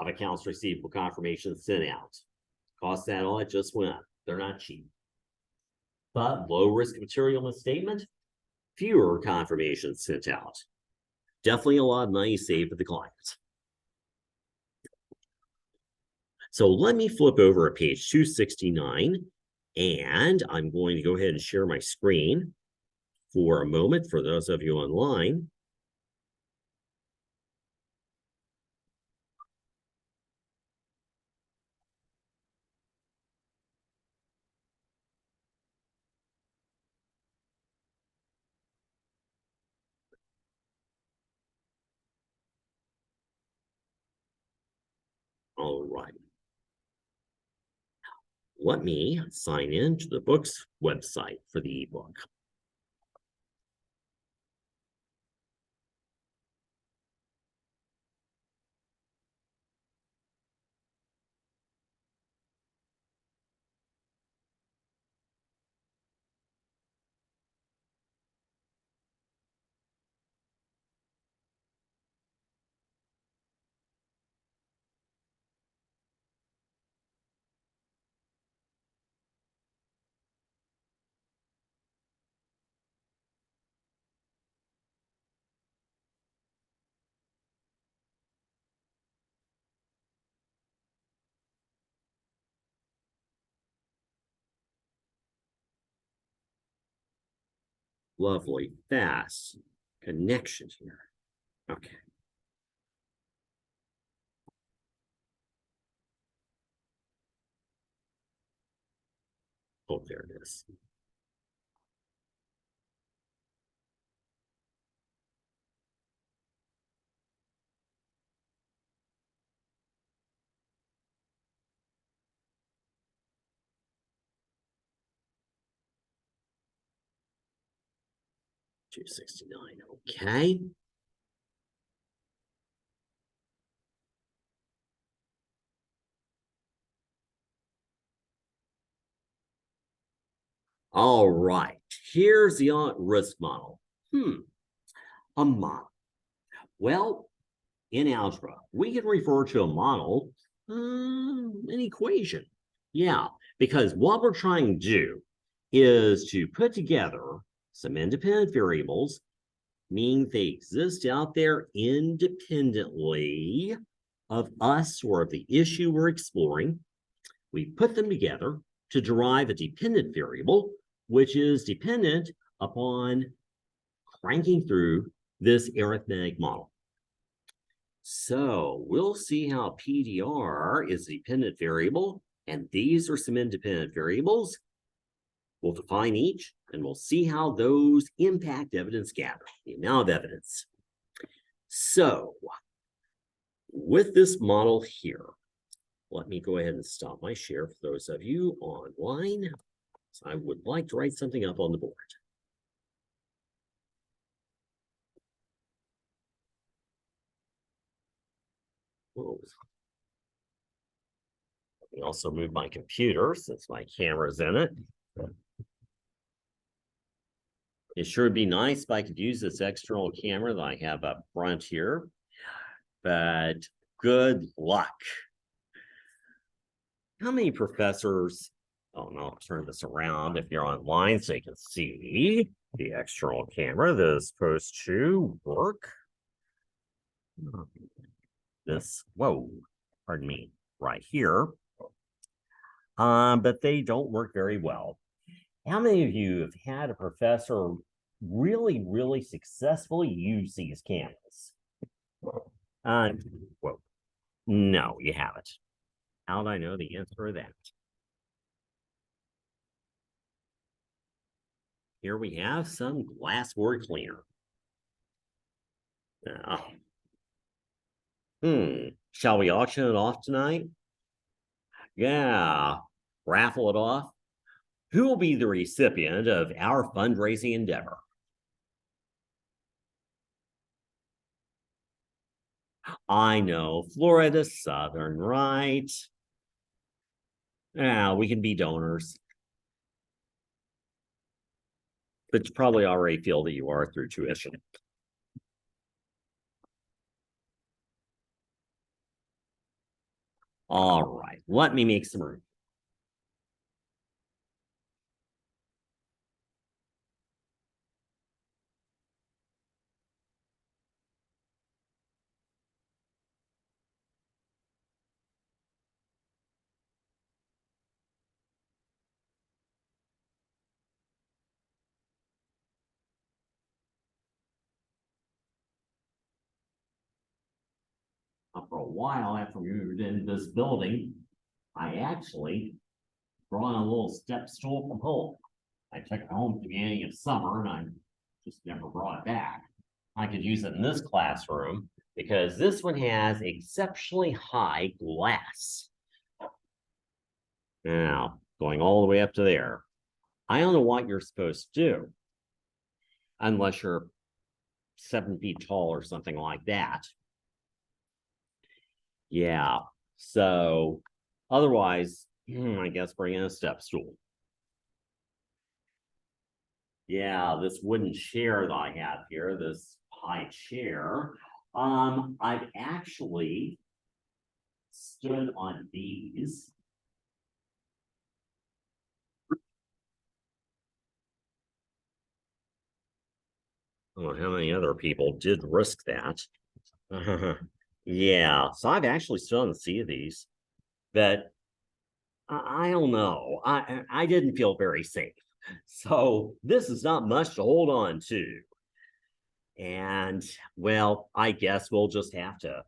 of accounts receivable confirmations sent out. Cost that audit just went up. They're not cheap. But low risk material misstatement, fewer confirmations sent out. Definitely a lot of money saved for the client. So let me flip over to page 269, and I'm going to go ahead and share my screen for a moment for those of you online. All right. Let me sign in to the book's website for the ebook. Lovely, fast connection here. Okay. Oh, there it is. $269. Okay. All right. Here's the audit risk model. A model. Well, in algebra, we can refer to a model, an equation. Yeah, because what we're trying to do is to put together some independent variables, meaning they exist out there independently of us or of the issue we're exploring. We put them together to derive a dependent variable, which is dependent upon cranking through this arithmetic model. So we'll see how PDR is a dependent variable, and these are some independent variables. We'll define each, and we'll see how those impact evidence gathering, the amount of evidence. So with this model here, let me go ahead and stop my share for those of you online. So I would like to write something up on the board. Oh. Let me also move my computer since my camera's in it. It sure would be nice if I could use this external camera that I have up front here, but good luck. How many professors, oh no, I'll turn this around if you're online so you can see the external camera that is supposed to work. This, whoa, pardon me, right here. But they don't work very well. How many of you have had a professor really successfully use these cameras? Well, no, you haven't. How'd I know the answer to that? Here we have some glassboard cleaner. Shall we auction it off tonight? Yeah, raffle it off. Who will be the recipient of our fundraising endeavor? I know, Florida Southern, right? Yeah, we can be donors. But you probably already feel that you are through tuition. All right, let me make some room. For a while after we moved into this building, I actually brought a little step stool from home. I took it home at the beginning of summer and I just never brought it back. I could use it in this classroom because this one has exceptionally high glass. Now, going all the way up to there. I don't know what you're supposed to do unless you're 7 feet tall or something like that. Yeah, so otherwise, I guess bring in a step stool. Yeah, this wooden chair that I have here, this high chair, I've actually stood on these. I don't know how many other people did risk that. Yeah, so I've actually stood on the seat of these, but I don't know. I didn't feel very safe. So this is not much to hold on to. And well, I guess we'll just have to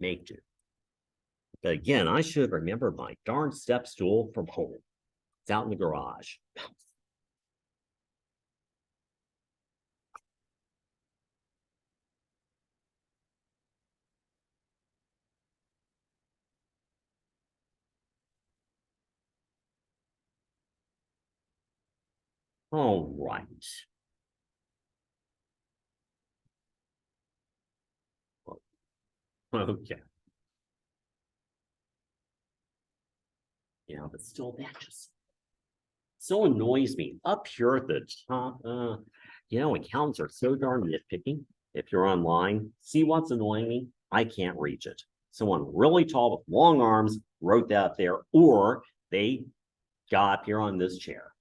make do. But again, I should remember my darn step stool from home. It's out in the garage. All right. Okay. Yeah, but still, that just so annoys me. Up here at the top, accountants are so darn nitpicky. If you're online, see what's annoying me? I can't reach it. Someone really tall with long arms wrote that there, or they got up here on this chair.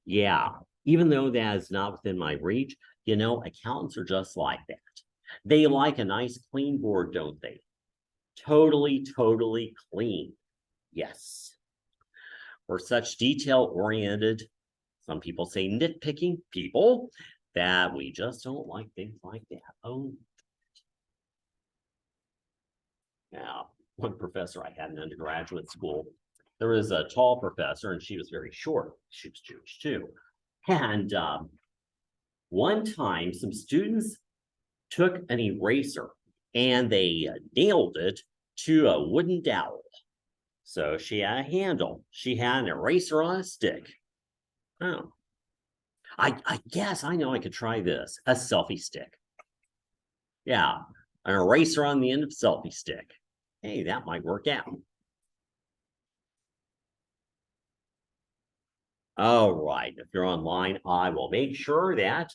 Yeah, even though that is not within my reach, accountants are just like that. They like a nice clean board, don't they? Totally clean. Yes. We're such detail-oriented, some people say nitpicking people, that we just don't like things like that. Oh. Now, one professor I had in undergraduate school, there was a tall professor and she was very short. She was Jewish too. And one time some students took an eraser and they nailed it to a wooden dowel. So she had a handle. She had an eraser on a stick. Oh, I guess I know I could try this, a selfie stick. Yeah, an eraser on the end of a selfie stick. Hey, that might work out. All right, if you're online, I will make sure that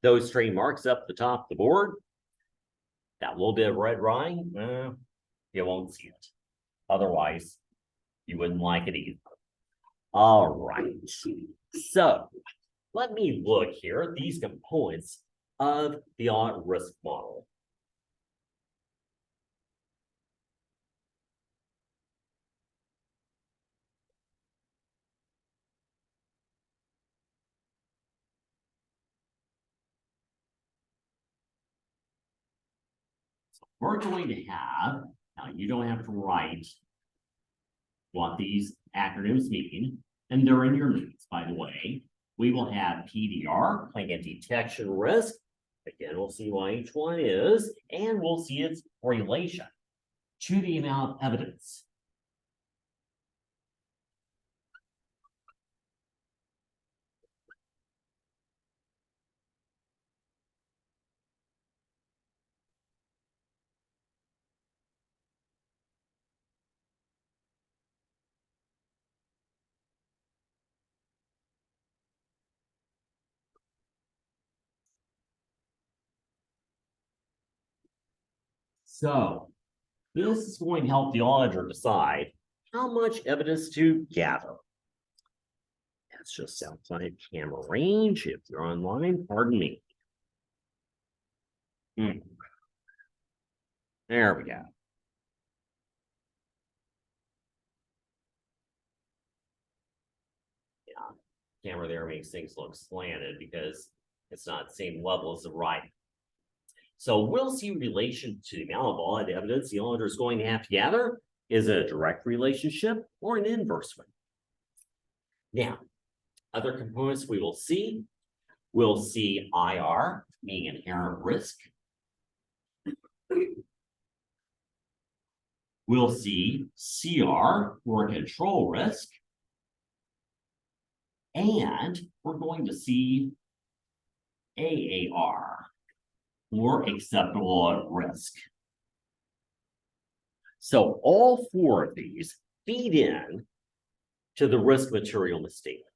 those three marks up the top of the board, that little bit of red line, you won't see it. Otherwise, you wouldn't like it either. All right, so let me look here at these components of the audit risk model. We're going to have, now you don't have to write what these acronyms mean, and they're in your notes, by the way. We will have PDR, plan detection risk. Again, we'll see what each one is, and we'll see its relation to the amount of evidence. So this is going to help the auditor decide how much evidence to gather. That's just outside camera range. If you're online, pardon me. There we go. Yeah, camera there makes things look slanted because it's not the same level as the writing. So we'll see relation to the amount of audit evidence the auditor is going to have to gather. Is it a direct relationship or an inverse one? Now, other components we will see. We'll see IR, meaning inherent risk. We'll see CR, or control risk. And we're going to see AAR, or acceptable risk. So all four of these feed in to the risk material statement.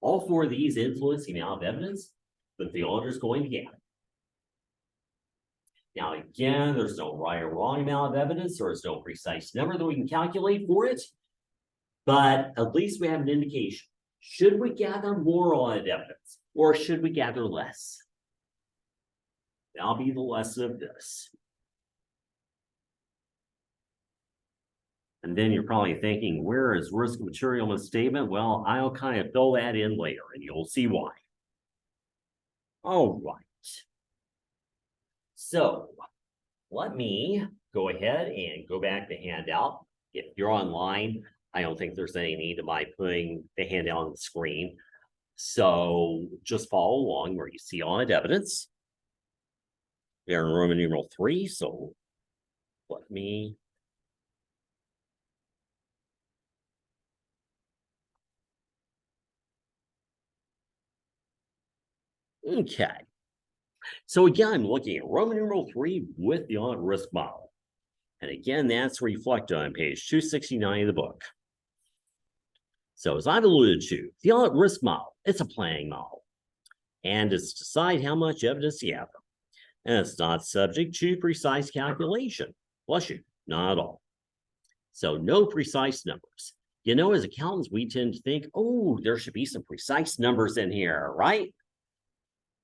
All four of these influence the amount of evidence that the auditor is going to gather. Now, again, there's no right or wrong amount of evidence. There is no precise number that we can calculate for it. But at least we have an indication. Should we gather more audit evidence or should we gather less? That'll be the lesson of this. And then you're probably thinking, where is risk material misstatement? Well, I'll kind of fill that in later and you'll see why. All right. So let me go ahead and go back to handout. If you're online, I don't think there's any need to by putting the handout on the screen. So just follow along where you see audit evidence. They're in Roman numeral 3, so let me okay. So again, I'm looking at Roman numeral 3 with the audit risk model. And again, that's reflected on page 269 of the book. So as I've alluded to, the audit risk model, it's a planning model. And it's to decide how much evidence to gather. And it's not subject to precise calculation. Bless you, not at all. So no precise numbers. You know, as accountants, we tend to think, oh, there should be some precise numbers in here, right?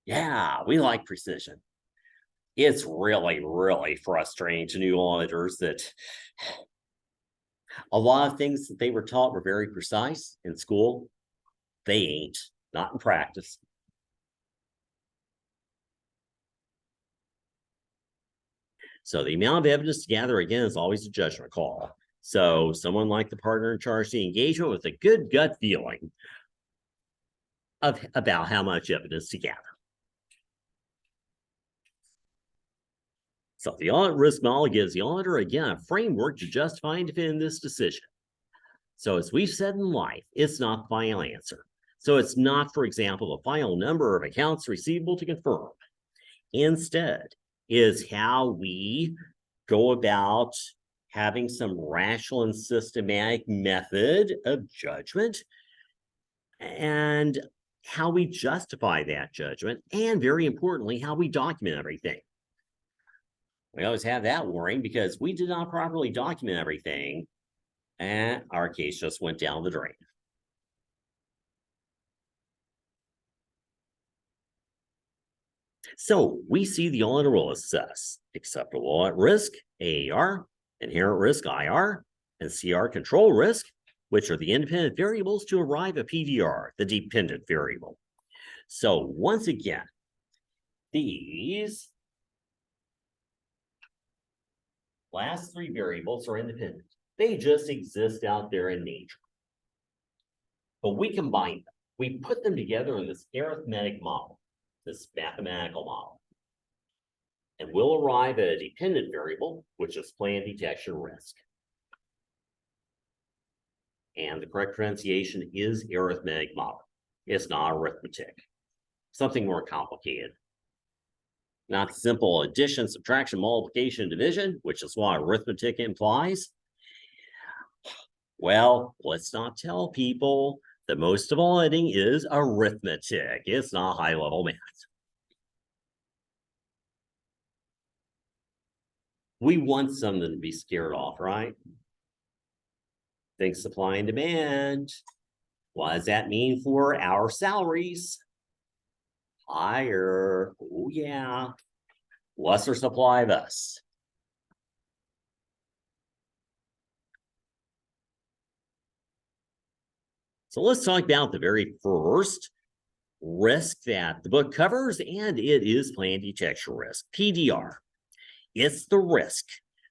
Yeah, we like precision. It's really, really frustrating to new auditors that a lot of things that they were taught were very precise in school. They ain't, not in practice. So the amount of evidence to gather, again, is always a judgment call. So someone like the partner in charge of the engagement with a good gut feeling about how much evidence to gather. So the audit risk model gives the auditor, again, a framework to justify and defend this decision. So as we've said in life, it's not the final answer. So it's not, for example, the final number of accounts receivable to confirm. instead is how we go about having some rational and systematic method of judgment and how we justify that judgment, and very importantly, how we document everything. We always have that worrying because we did not properly document everything, and our case just went down the drain. So we see the auditor will assess acceptable at risk, AAR, inherent risk, IR, and CR control risk, which are the independent variables to arrive at PDR, the dependent variable. So once again, these last three variables are independent. They just exist out there in nature. But we combine them. We put them together in this arithmetic model, this mathematical model. And we'll arrive at a dependent variable, which is plan detection risk. And the correct pronunciation is arithmetic model. It's not arithmetic. Something more complicated. Not simple addition, subtraction, multiplication, division, which is what arithmetic implies. Well, let's not tell people that most of auditing is arithmetic. It's not high-level math. We want something to be scared off, right? Think supply and demand. What does that mean for our salaries? Higher. Oh, yeah. Lesser supply of us. So let's talk about the very first risk that the book covers, and it is plan detection risk, PDR. It's the risk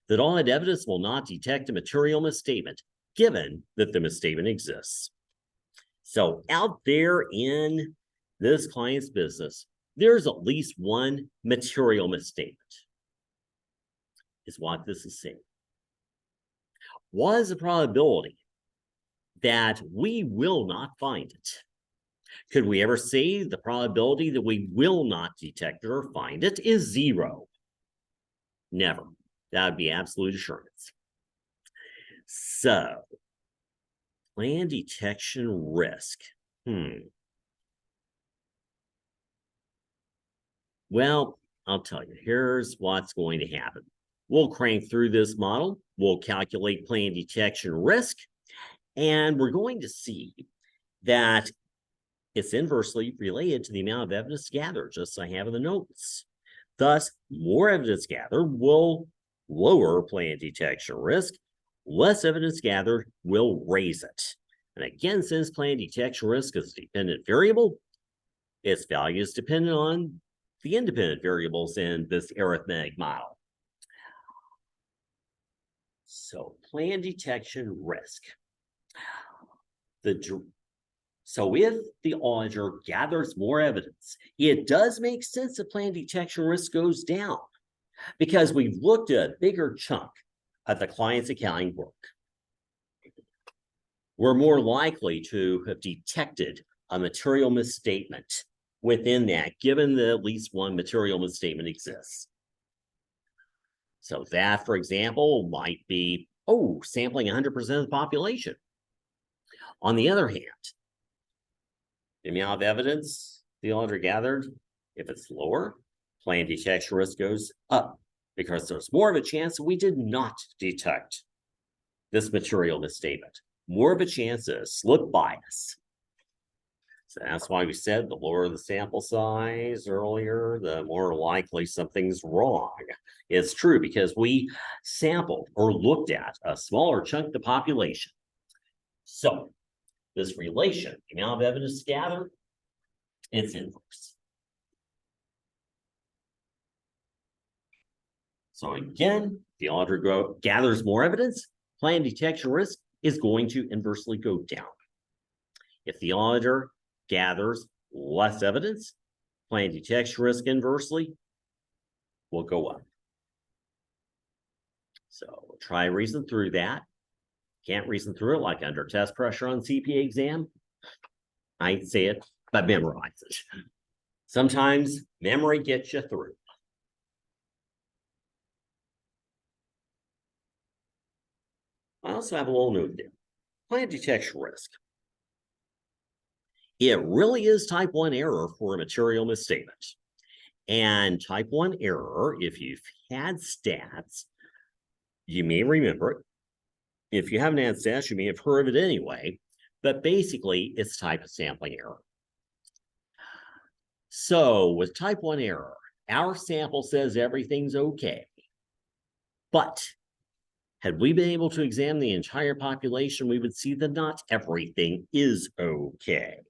that audit evidence will not detect a material misstatement, given that the misstatement exists. So out there in this client's business, there's at least one material misstatement, is what this is saying. What is the probability that we will not find it? Could we ever say the probability that we will not detect it or find it is 0? Never. That would be absolute assurance. So, plan detection risk. Well, I'll tell you, here's what's going to happen. We'll crank through this model. We'll calculate plan detection risk, and we're going to see that it's inversely related to the amount of evidence gathered, just as I have in the notes. Thus, more evidence gathered will lower plan detection risk. Less evidence gathered will raise it. And again, since plan detection risk is a dependent variable, its value is dependent on the independent variables in this arithmetic model. So, plan detection risk. So if the auditor gathers more evidence, it does make sense that plan detection risk goes down because we've looked at a bigger chunk of the client's accounting work. We're more likely to have detected a material misstatement within that, given that at least one material misstatement exists. So that, for example, might be, sampling 100% of the population. On the other hand, the amount of evidence the auditor gathered, if it's lower, plan detection risk goes up because there's more of a chance that we did not detect this material misstatement. More of a chance of slip bias. So that's why we said the lower the sample size earlier, the more likely something's wrong. It's true because we sampled or looked at a smaller chunk of the population. So this relation, the amount of evidence gathered, it's inverse. So again, the auditor gathers more evidence, plan detection risk is going to inversely go down. If the auditor gathers less evidence, plan detection risk inversely will go up. So we'll try and reason through that. Can't reason through it like under test pressure on CPA exam. I ain't say it, but memorize it. Sometimes memory gets you through. also have a little note there. Plant detection risk. It really is type 1 error for a material misstatement. And type 1 error, if you've had stats, you may remember it. If you haven't had stats, you may have heard of it anyway. But basically, it's type of sampling error. So with type 1 error, our sample says everything's okay. But had we been able to examine the entire population, we would see that not everything is okay.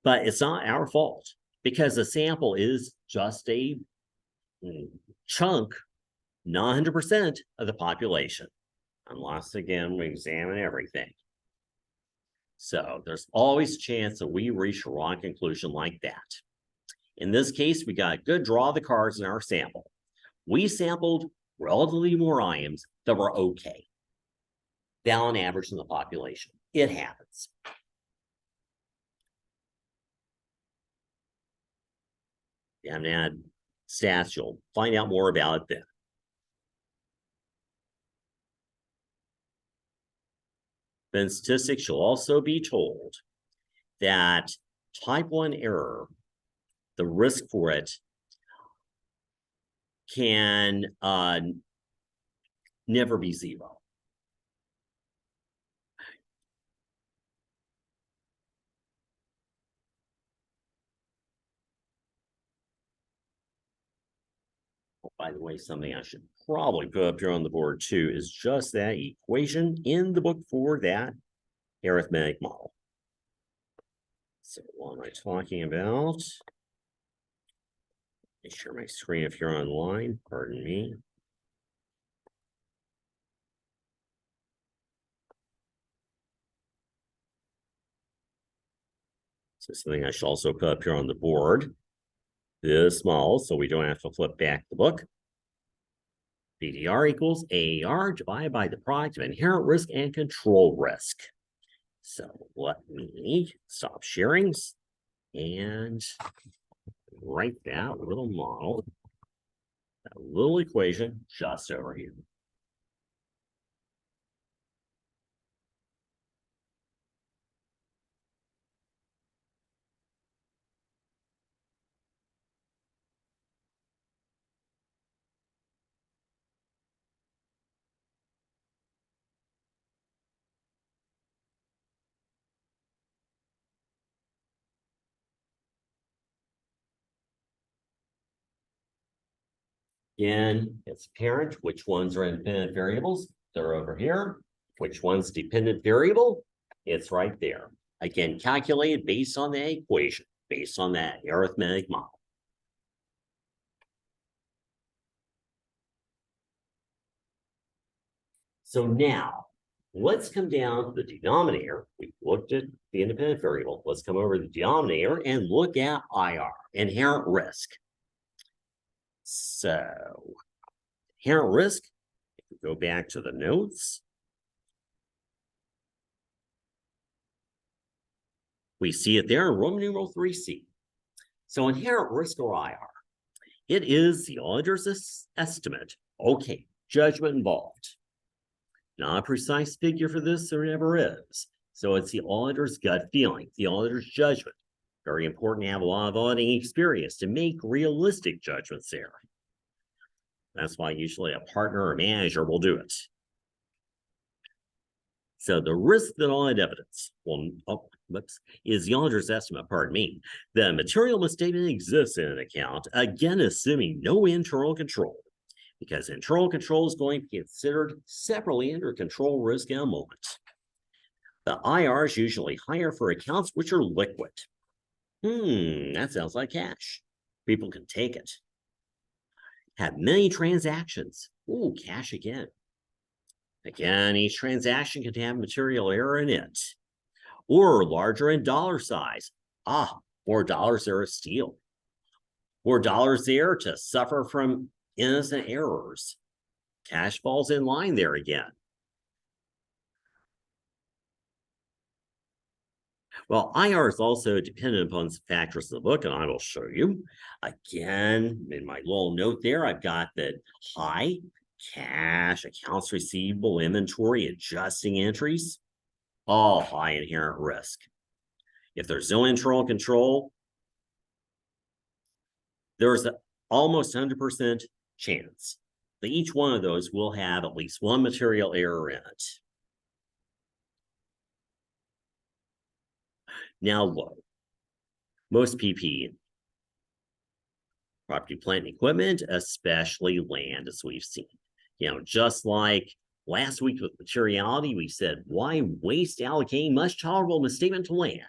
But it's not our fault because the sample is just a chunk, not 100% of the population, unless, again, we examine everything. So there's always a chance that we reach a wrong conclusion like that. In this case, we got a good draw of the cards in our sample. We sampled relatively more ions that were okay than on average in the population. It happens. And add stats, you'll find out more about it then. Then statistics, you'll also be told that type 1 error, the risk for it can never be zero. By the way, something I should probably put up here on the board too is just that equation in the book for that arithmetic model. So what am I talking about? Make sure my screen if you're online, pardon me. So something I should also put up here on the board. This model, so we don't have to flip back the book. BDR equals AAR divided by the product of inherent risk and control risk. So let me stop sharing and write that little model, that little equation just over here. Again, it's apparent which ones are independent variables. They're over here. Which one's dependent variable? It's right there. Again, calculated based on that equation, based on that arithmetic model. So now, let's come down to the denominator. We looked at the independent variable. Let's come over to the denominator and look at IR, inherent risk. So, inherent risk, if we go back to the notes, we see it there in Roman numeral 3C. So inherent risk or IR, it is the auditor's estimate. Okay, judgment involved. Not a precise figure for this, there never is. So it's the auditor's gut feeling, the auditor's judgment. Very important to have a lot of auditing experience to make realistic judgments there. That's why usually a partner or manager will do it. So the risk that audit evidence is the auditor's estimate, pardon me. The material misstatement exists in an account, again, assuming no internal control, because internal control is going to be considered separately under control risk in a moment. The IR is usually higher for accounts which are liquid. That sounds like cash. People can take it. Have many transactions. Ooh, cash again. Again, each transaction can have material error in it. Or larger in dollar size. More dollars there is steal. More dollars there to suffer from innocent errors. Cash falls in line there again. Well, IR is also dependent upon some factors in the book, and I will show you. Again, in my little note there, I've got that high cash, accounts receivable, inventory, adjusting entries, all high inherent risk. If there's no internal control, there's an almost 100% chance that each one of those will have at least one material error in it. Now, look, most PPE, property, plant, and equipment, especially land, as we've seen. Just like last week with materiality, we said, why waste allocating much tolerable misstatement to land?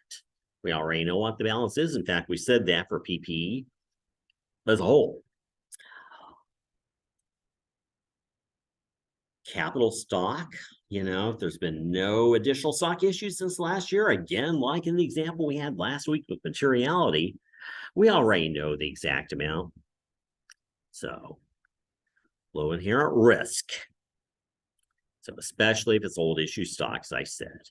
We already know what the balance is. In fact, we said that for PPE as a whole. Capital stock, if there's been no additional stock issues since last year, again, like in the example we had last week with materiality, we already know the exact amount. So, low inherent risk. So, especially if it's old issue stock, as I said,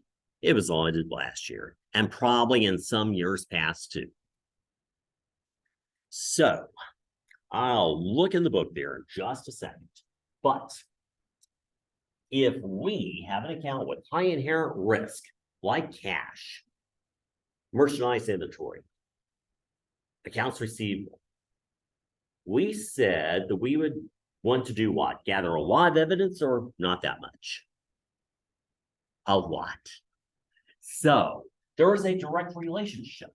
it was audited last year and probably in some years past too. So, I'll look in the book there in just a second. But if we have an account with high inherent risk, like cash, merchandise inventory, accounts receivable, we said that we would want to do what? Gather a lot of evidence or not that much? A lot. So there is a direct relationship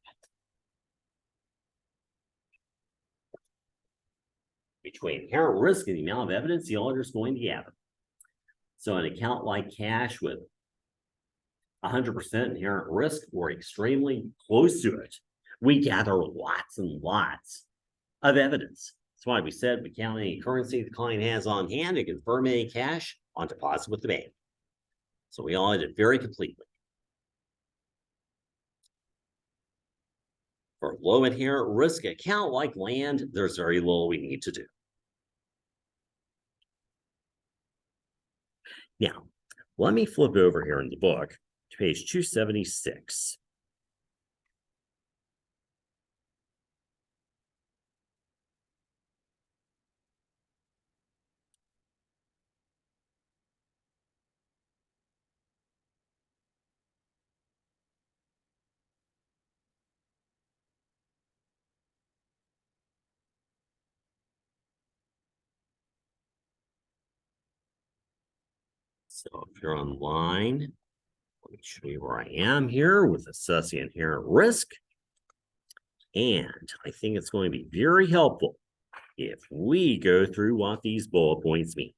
between inherent risk and the amount of evidence the auditor is going to gather. So an account like cash with 100% inherent risk or extremely close to it, we gather lots and lots of evidence. That's why we said we count any currency the client has on hand and confirm any cash on deposit with the bank. So we audit it very completely. For a low inherent risk account like land, there's very little we need to do. Now, let me flip over here in the book to page 276. So if you're online, let me show you where I am here with assessing inherent risk. And I think it's going to be very helpful if we go through what these bullet points mean.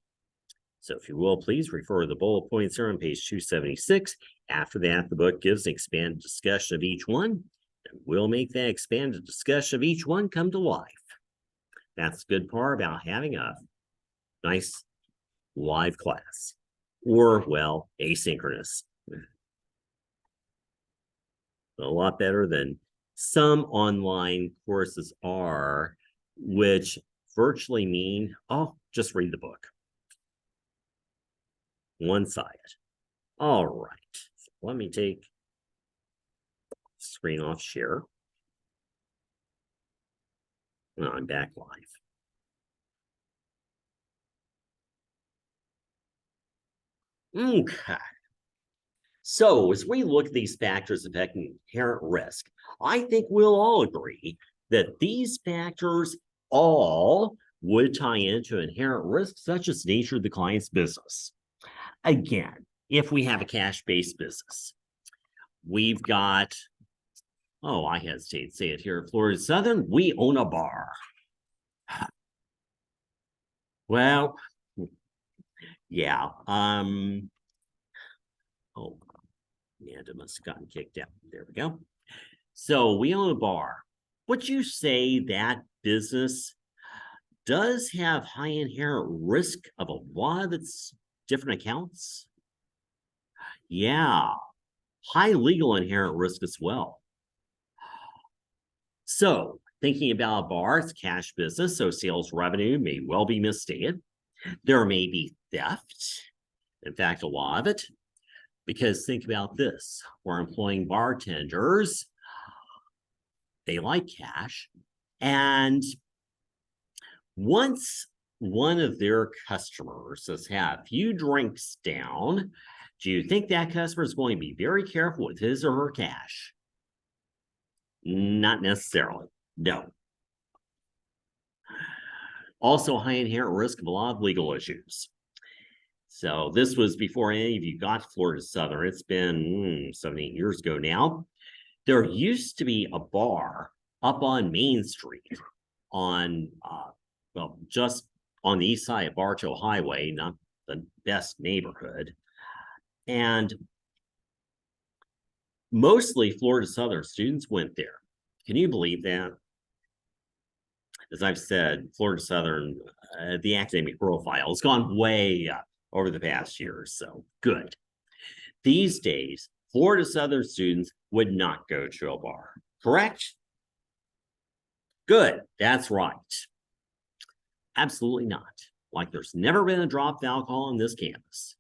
So if you will, please refer to the bullet points here on page 276. After that, the book gives an expanded discussion of each one, and we'll make that expanded discussion of each one come to life. That's the good part about having a nice live class, or, well, asynchronous. A lot better than some online courses are, which virtually mean, oh, just read the book. One-sided. All right. So let me take screen off share. Now I'm back live. Okay. So as we look at these factors affecting inherent risk, I think we'll all agree that these factors all would tie into inherent risk, such as the nature of the client's business. Again, if we have a cash-based business, we've got, oh, I hesitate to say it here at Florida Southern, we own a bar. Well, yeah, oh, Amanda must have gotten kicked out. There we go. So we own a bar. Would you say that business does have high inherent risk of a lot of its different accounts? Yeah, high legal inherent risk as well. So thinking about a bar, it's a cash business, so sales revenue may well be misstated. There may be theft. In fact, a lot of it. Because think about this, we're employing bartenders, they like cash, and once one of their customers has had a few drinks down, do you think that customer is going to be very careful with his or her cash? Not necessarily. No. Also, high inherent risk of a lot of legal issues. So this was before any of you got to Florida Southern. It's been 7, 8 years ago now. There used to be a bar up on Main Street on, just on the east side of Bartow Highway, not the best neighborhood. And mostly Florida Southern students went there. Can you believe that? As I've said, Florida Southern, the academic profile has gone way up over the past years, so good. These days, Florida Southern students would not go to a bar, correct? Good, that's right. Absolutely not. Like there's never been a drop of alcohol on this campus,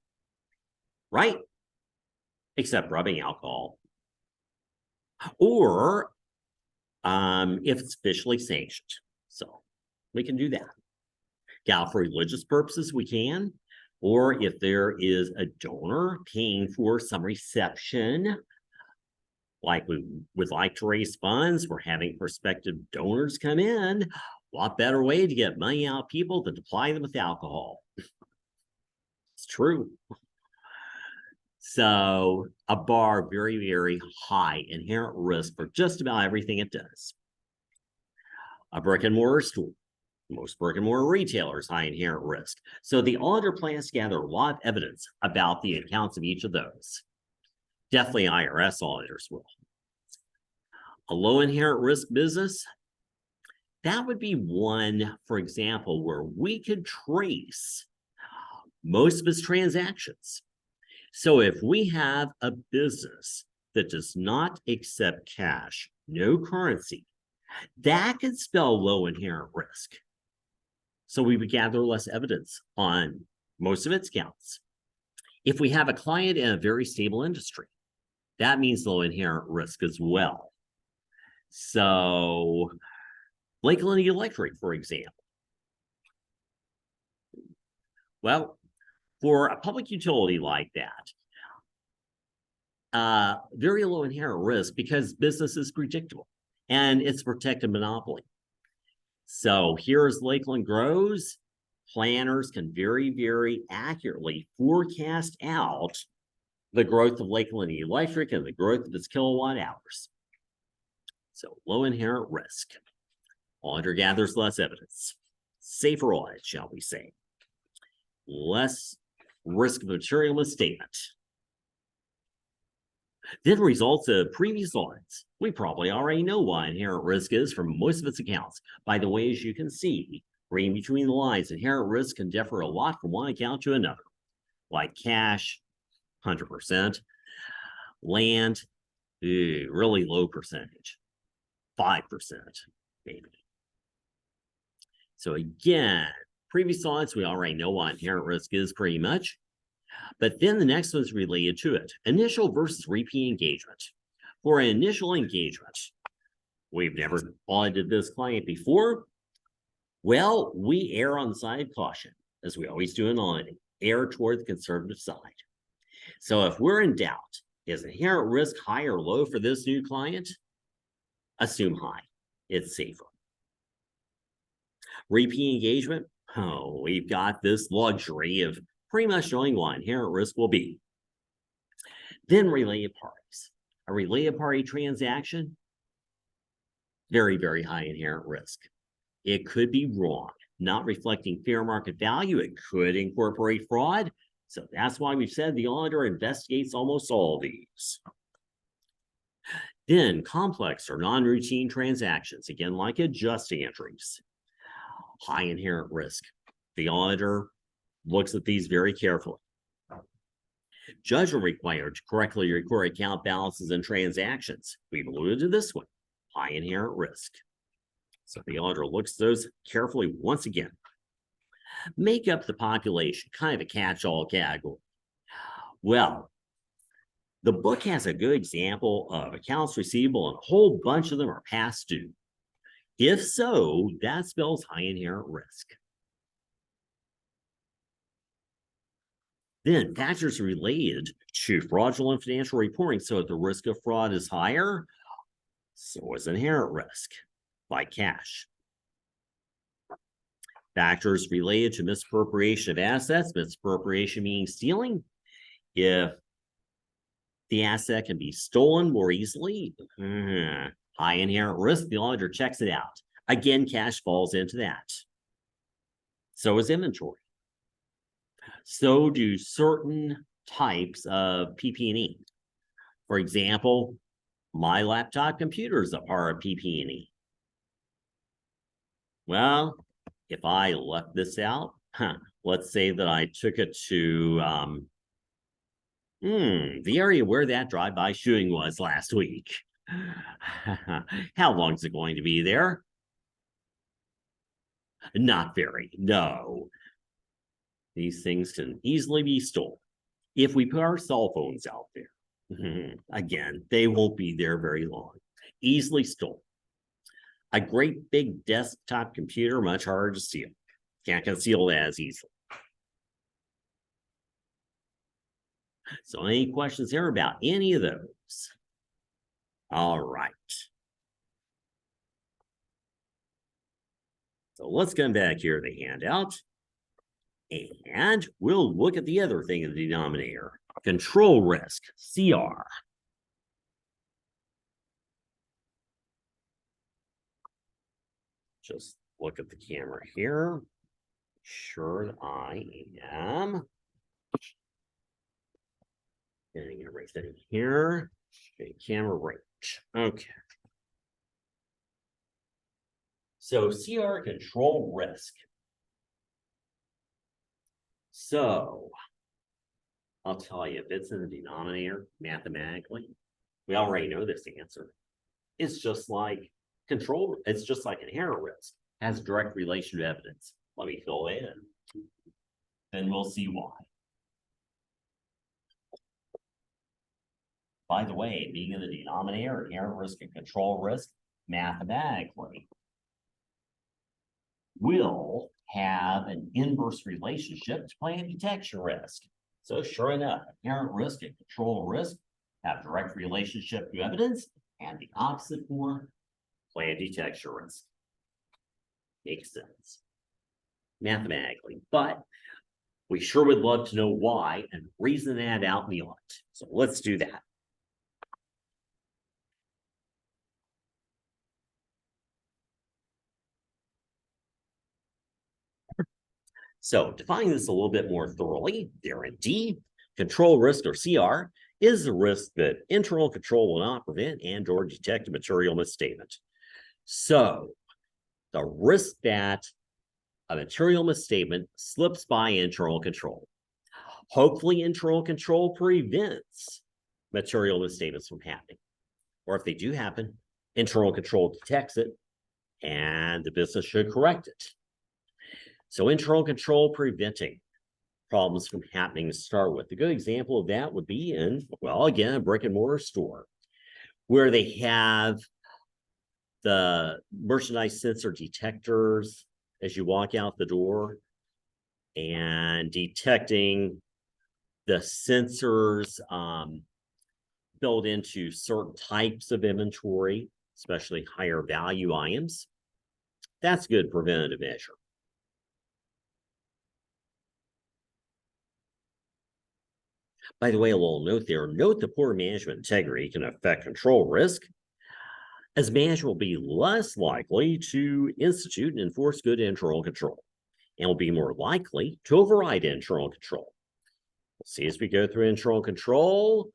right? Except rubbing alcohol. Or if it's officially sanctioned. So we can do that. Yeah, for religious purposes, we can. Or if there is a donor paying for some reception, like we would like to raise funds, we're having prospective donors come in. What better way to get money out of people than to ply them with alcohol? It's true. So a bar, very, very high inherent risk for just about everything it does. A brick and mortar store. Most brick and mortar retailers, high inherent risk. So the auditor plans to gather a lot of evidence about the accounts of each of those. Definitely IRS auditors will. A low inherent risk business, that would be one, for example, where we could trace most of its transactions. So if we have a business that does not accept cash, no currency, that could spell low inherent risk. So we would gather less evidence on most of its accounts. If we have a client in a very stable industry, that means low inherent risk as well. So Lakeland Electric, for example. Well, for a public utility like that, very low inherent risk because business is predictable and it's a protected monopoly. So here as Lakeland grows, planners can very, very accurately forecast out the growth of Lakeland Electric and the growth of its kilowatt hours. So low inherent risk. Auditor gathers less evidence. Safer audit, shall we say. Less risk of material misstatement. Then results of previous audits. We probably already know what inherent risk is for most of its accounts. By the way, as you can see, reading between the lines, inherent risk can differ a lot from one account to another. Like cash, 100%. Land, really low percentage, 5% maybe. So again, previous audits, we already know what inherent risk is pretty much. But then the next one is related to it. Initial versus repeat engagement. For an initial engagement, we've never audited this client before. Well, we err on the side of caution, as we always do in auditing, err toward the conservative side. So if we're in doubt, is inherent risk high or low for this new client? Assume high. It's safer. Repeat engagement, oh, we've got this luxury of pretty much knowing what inherent risk will be. Then related parties. A related party transaction, very, very high inherent risk. It could be wrong, not reflecting fair market value. It could incorporate fraud. So that's why we've said the auditor investigates almost all these. Then complex or non-routine transactions, again, like adjusting entries. High inherent risk. The auditor looks at these very carefully. Judgment required to correctly record account balances and transactions. We've alluded to this one. High inherent risk. So the auditor looks at those carefully once again. Make up the population, kind of a catch-all category. Well, the book has a good example of accounts receivable, and a whole bunch of them are past due. If so, that spells high inherent risk. Then factors related to fraudulent financial reporting. So if the risk of fraud is higher, so is inherent risk, like cash. Factors related to misappropriation of assets, misappropriation meaning stealing. If the asset can be stolen more easily, high inherent risk, the auditor checks it out. Again, cash falls into that. So is inventory. So do certain types of PP&E. For example, my laptop computer is a part of PP&E. Well, if I left this out, let's say that I took it to the area where that drive-by shooting was last week. How long is it going to be there? Not very, no. These things can easily be stolen. If we put our cell phones out there, again, they won't be there very long. Easily stolen. A great big desktop computer, much harder to steal. Can't conceal it as easily. So any questions there about any of those? All right. So let's come back here to the handout. And we'll look at the other thing in the denominator. Control risk, CR. Just look at the camera here. Sure that I am getting everything here. Okay, camera right. Okay. So CR, control risk. So I'll tell you, if it's in the denominator mathematically, we already know this answer. It's just like control, it's just like inherent risk, has a direct relation to evidence. Let me fill it in. Then we'll see why. By the way, being in the denominator, inherent risk and control risk, mathematically, will have an inverse relationship to plan detection risk. So sure enough, inherent risk and control risk have direct relationship to evidence, and the opposite for plan detection risk. Makes sense mathematically, but we sure would love to know why and reason that out in the audit. So let's do that. So defining this a little bit more thoroughly, there in D, control risk or CR is the risk that internal control will not prevent and or detect a material misstatement. So the risk that a material misstatement slips by internal control. Hopefully internal control prevents material misstatements from happening. Or if they do happen, internal control detects it and the business should correct it. So internal control preventing problems from happening to start with. A good example of that would be in, well, again, a brick and mortar store where they have the merchandise sensor detectors as you walk out the door and detecting the sensors built into certain types of inventory, especially higher value items. That's a good preventative measure. By the way, a little note there, note the poor management integrity can affect control risk, as management will be less likely to institute and enforce good internal control, and will be more likely to override internal control. We'll see as we go through internal control,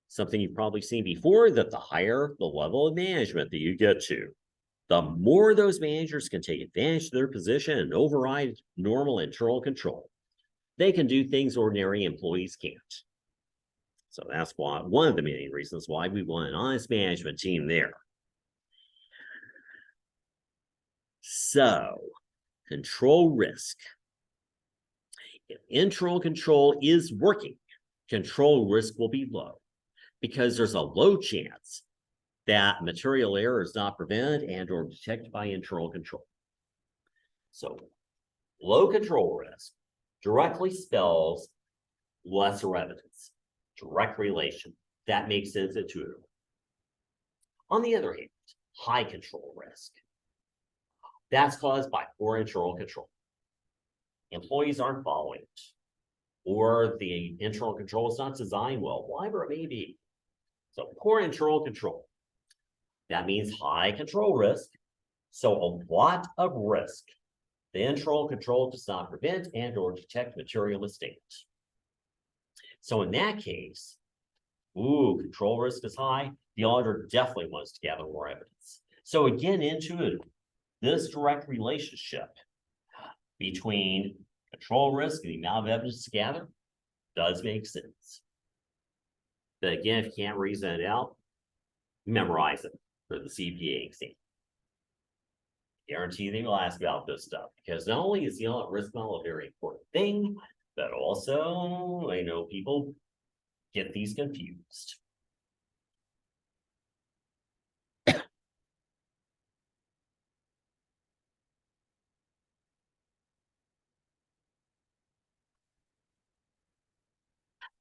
something you've probably seen before, that the higher the level of management that you get to, the more those managers can take advantage of their position and override normal internal control. They can do things ordinary employees can't. So that's why one of the main reasons why we want an honest management team there. So, control risk. If internal control is working, control risk will be low because there's a low chance that material error is not prevented and or detected by internal control. So, low control risk directly spells lesser evidence. Direct relation. That makes sense intuitively. On the other hand, high control risk. That's caused by poor internal control. Employees aren't following it, or the internal control is not designed well, whatever it may be. So poor internal control. That means high control risk. So a lot of risk. The internal control does not prevent and or detect material mistakes. So in that case, control risk is high. The auditor definitely wants to gather more evidence. So again, intuitively, this direct relationship between control risk and the amount of evidence to gather does make sense. But again, if you can't reason it out, memorize it for the CPA exam. Guarantee they will ask about this stuff, because not only is the audit risk model a very important thing, but also I know people get these confused.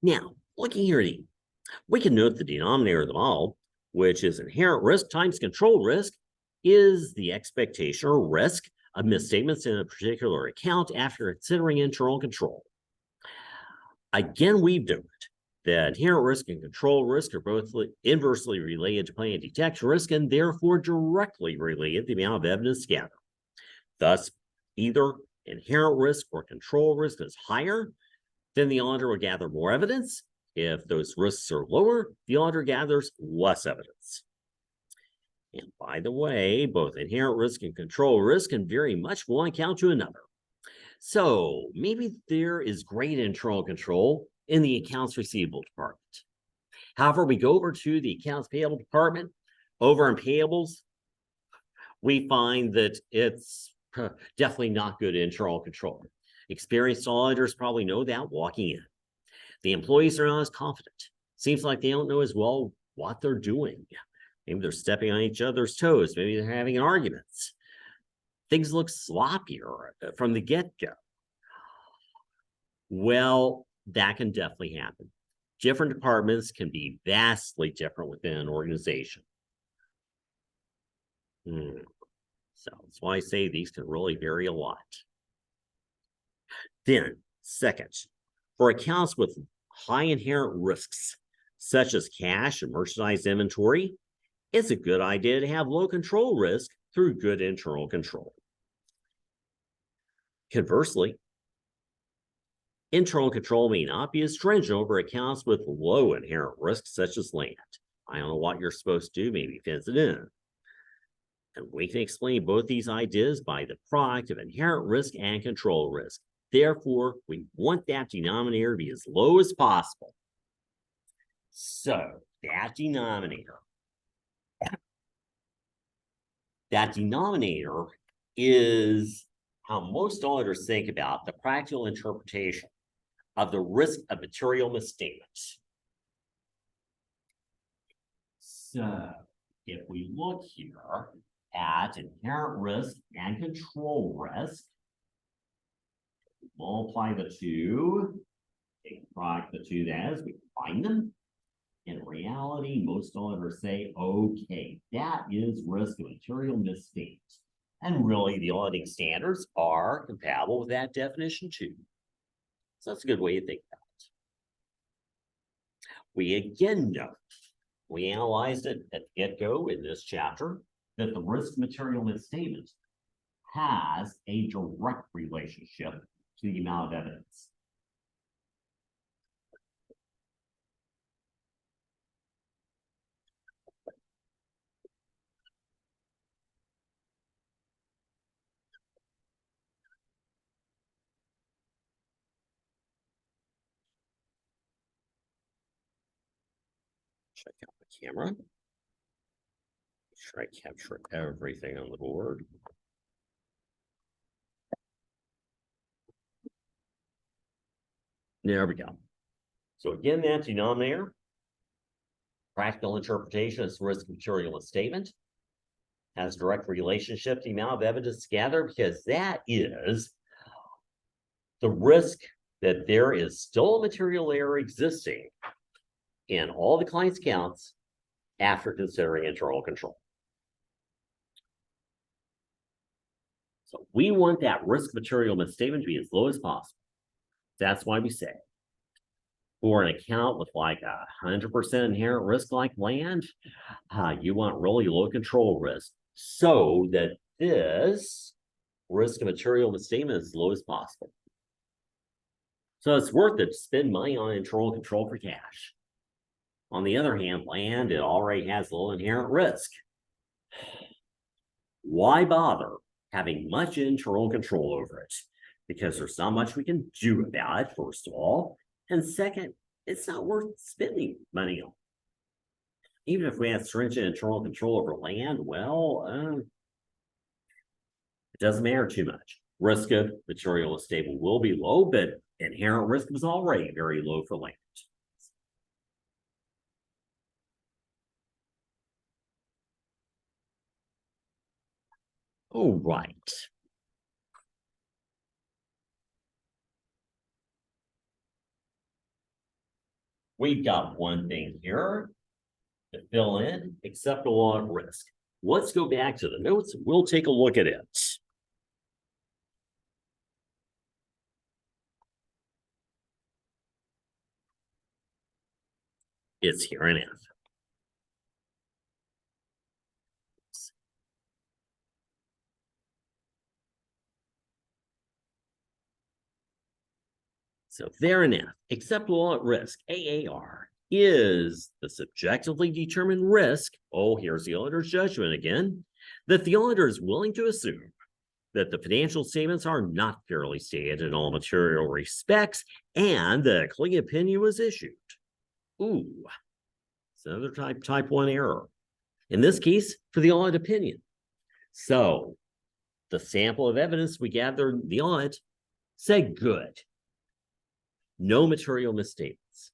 Now, looking here at E, we can note the denominator of them all, which is inherent risk times control risk, is the expectation or risk of misstatements in a particular account after considering internal control. Again, we've noted that inherent risk and control risk are both inversely related to plan detection risk and therefore directly related to the amount of evidence gathered. Thus, either inherent risk or control risk is higher, then the auditor will gather more evidence. If those risks are lower, the auditor gathers less evidence. And by the way, both inherent risk and control risk can vary much from one account to another. So maybe there is great internal control in the accounts receivable department. However, we go over to the accounts payable department. Over in payables, we find that it's definitely not good internal control. Experienced auditors probably know that walking in. The employees are not as confident. Seems like they don't know as well what they're doing. Maybe they're stepping on each other's toes. Maybe they're having arguments. Things look sloppier from the get-go. Well, that can definitely happen. Different departments can be vastly different within an organization. So that's why I say these can really vary a lot. Then, second, for accounts with high inherent risks, such as cash and merchandise inventory, it's a good idea to have low control risk through good internal control. Conversely, internal control may not be as stringent over accounts with low inherent risk, such as land. I don't know what you're supposed to do, maybe fence it in. And we can explain both these ideas by the product of inherent risk and control risk. Therefore, we want that denominator to be as low as possible. So that denominator is how most auditors think about the practical interpretation of the risk of material misstatements. So if we look here at inherent risk and control risk, multiply the two, take the product of the two that is, we find them. In reality, most auditors say, okay, that is risk of material misstatement. And really, the auditing standards are compatible with that definition too. So that's a good way to think about it. We again note, we analyzed it at the get-go in this chapter, that the risk of material misstatement has a direct relationship to the amount of evidence. Check out the camera. Make sure I capture everything on the board. There we go. So again, that denominator, practical interpretation is risk of material misstatement, has direct relationship to the amount of evidence gathered, because that is the risk that there is still a material error existing in all the client's accounts after considering internal control. So we want that risk material misstatement to be as low as possible. That's why we say for an account with like 100% inherent risk like land, you want really low control risk so that this risk of material misstatement is as low as possible. So it's worth it to spend money on internal control for cash. On the other hand, land, it already has low inherent risk. Why bother having much internal control over it? Because there's not much we can do about it, first of all. And second, it's not worth spending money on. Even if we had stringent internal control over land, well, it doesn't matter too much. Risk of material misstatement will be low, but inherent risk was already very low for land. All right. We've got one thing here to fill in, acceptable at risk. Let's go back to the notes. We'll take a look at it. It's here in F. So there in F, acceptable at risk, AAR, is the subjectively determined risk, oh, here's the auditor's judgment again, that the auditor is willing to assume that the financial statements are not fairly stated in all material respects and the clean opinion was issued. Ooh, it's another type 1 error. In this case, for the audit opinion. So the sample of evidence we gathered in the audit said good. No material misstatements.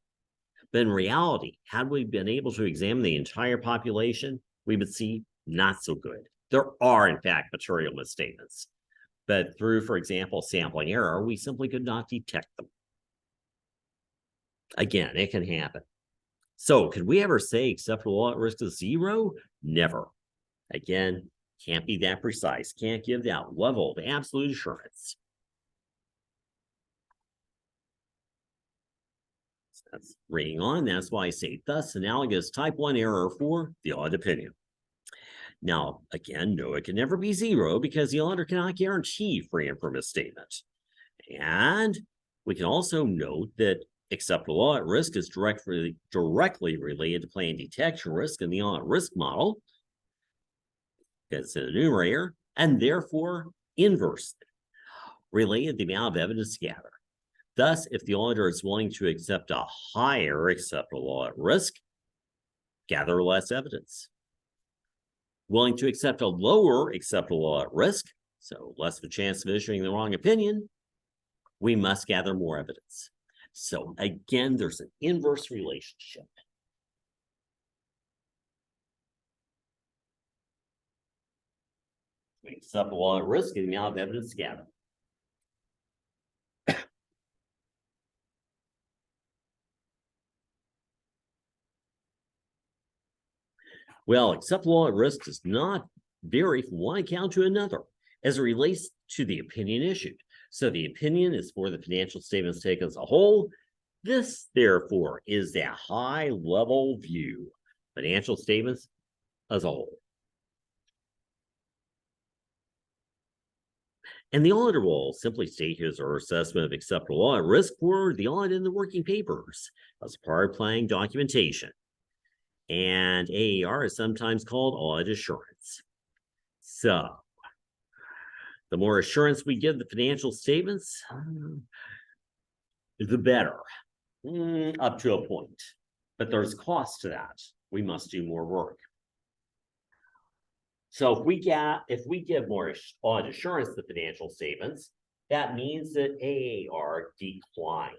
But in reality, had we been able to examine the entire population, we would see not so good. There are, in fact, material misstatements. But through, for example, sampling error, we simply could not detect them. Again, it can happen. So could we ever say acceptable at risk is 0? Never. Again, can't be that precise. Can't give that level of absolute assurance. That's reading on. That's why I say thus analogous type 1 error for the audit opinion. Now, again, no, it can never be 0 because the auditor cannot guarantee freedom from misstatement. And we can also note that acceptable audit risk is directly related to plan detection risk in the audit risk model, because it's in the numerator, and therefore inversely related to the amount of evidence gathered. Thus, if the auditor is willing to accept a higher acceptable audit risk, gather less evidence. Willing to accept a lower acceptable audit risk, so less of a chance of issuing the wrong opinion, we must gather more evidence. So again, there's an inverse relationship. Acceptable audit risk and the amount of evidence gathered. Well, acceptable audit risk does not vary from one account to another as it relates to the opinion issued. So the opinion is for the financial statements taken as a whole. This, therefore, is that high-level view, financial statements as a whole. And the auditor will simply state his or her assessment of acceptable audit risk for the audit in the working papers as part of planning documentation. And AAR is sometimes called audit assurance. So, the more assurance we give the financial statements, the better, up to a point. But there's cost to that. We must do more work. So if we give more audit assurance to the financial statements, that means that AAR declines.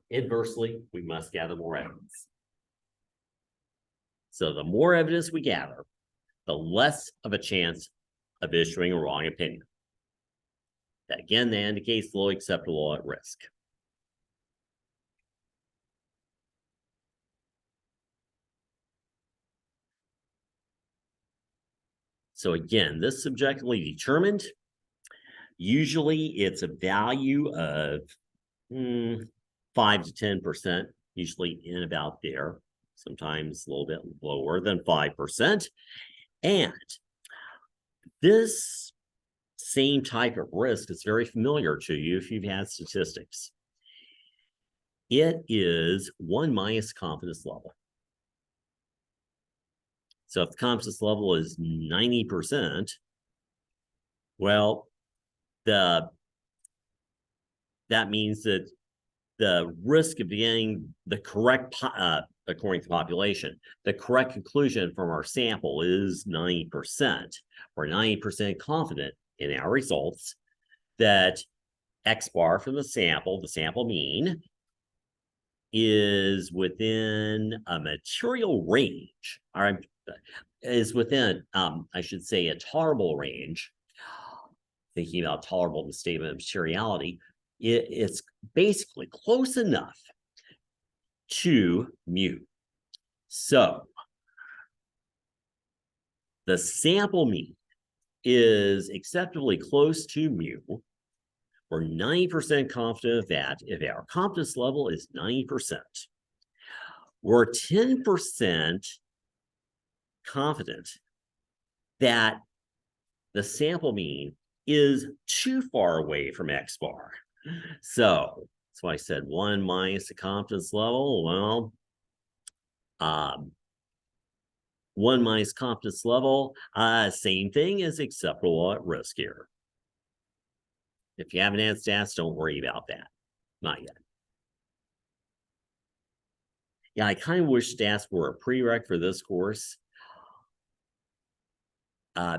Inversely, we must gather more evidence. So the more evidence we gather, the less of a chance of issuing a wrong opinion. Again, that indicates low acceptable audit risk. So again, this subjectively determined. Usually it's a value of 5 to 10%, usually in about there, sometimes a little bit lower than 5%. And this same type of risk is very familiar to you if you've had statistics. It is 1 minus confidence level. So if the confidence level is 90%, well, that means that the risk of getting the correct, according to the population, the correct conclusion from our sample is 90%. We're 90% confident in our results that X bar from the sample mean, is within a material range, or is within, I should say, a tolerable range. Thinking about tolerable in the statement of materiality, it's basically close enough to mu. So the sample mean is acceptably close to mu. We're 90% confident of that if our confidence level is 90%. We're 10% confident that the sample mean is too far away from X bar. So that's why I said 1 minus the confidence level. Well, 1 minus confidence level, same thing as acceptable at risk here. If you haven't had stats, don't worry about that. Not yet. Yeah, I kind of wish stats were a prereq for this course.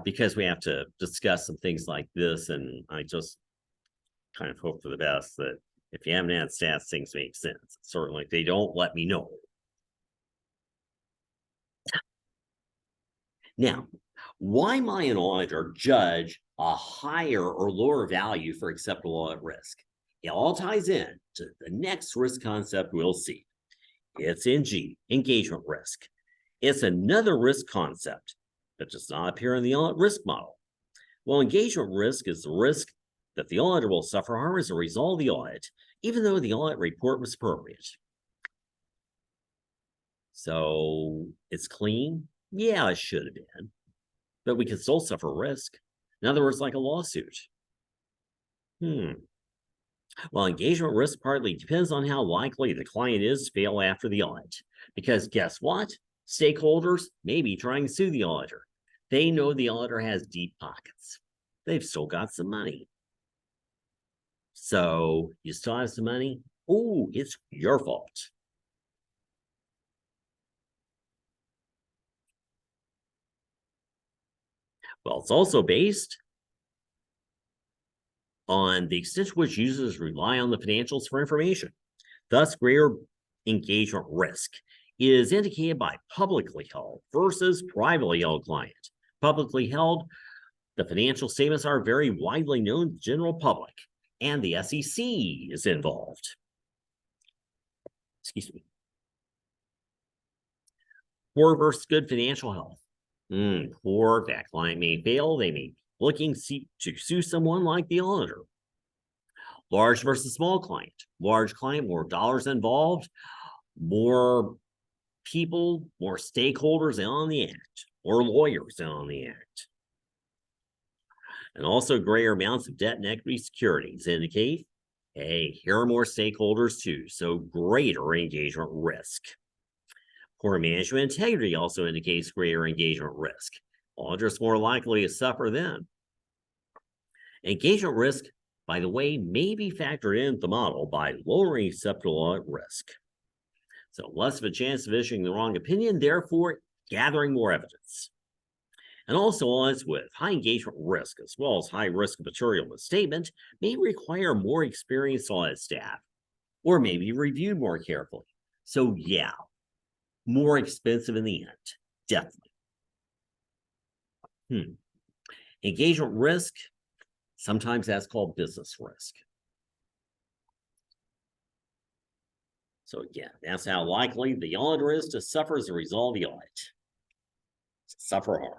Because we have to discuss some things like this, and I just kind of hope for the best that if you haven't had stats, things make sense. Certainly, if they don't, let me know. Now, why might an auditor judge a higher or lower value for acceptable audit risk? It all ties in to the next risk concept we'll see. It's NG, engagement risk. It's another risk concept that does not appear in the audit risk model. Well, engagement risk is the risk that the auditor will suffer harm as a result of the audit, even though the audit report was appropriate. So it's clean? Yeah, it should have been. But we can still suffer risk. In other words, like a lawsuit. Well, engagement risk partly depends on how likely the client is to fail after the audit. Because guess what? Stakeholders may be trying to sue the auditor. They know the auditor has deep pockets. They've still got some money. So you still have some money? Oh, it's your fault. Well, it's also based on the extent to which users rely on the financials for information. Thus, greater engagement risk is indicated by publicly held versus privately held client. Publicly held, the financial statements are very widely known to the general public, and the SEC is involved. Excuse me. Poor versus good financial health. Poor, that client may fail. They may be looking to sue someone like the auditor. Large versus small client. Large client, more dollars involved, more people, more stakeholders in on the act, or lawyers in on the act. And also greater amounts of debt and equity securities indicate, hey, here are more stakeholders too, so greater engagement risk. Poor management integrity also indicates greater engagement risk. Auditors more likely to suffer then. Engagement risk, by the way, may be factored into the model by lowering acceptable audit risk. So less of a chance of issuing the wrong opinion, therefore gathering more evidence. And also audits with high engagement risk, as well as high risk of material misstatement, may require more experienced audit staff, or may be reviewed more carefully. So yeah, more expensive in the end, definitely. Engagement risk, Sometimes that's called business risk. So again, that's how likely the auditor is to suffer as a result of the audit. Suffer harm.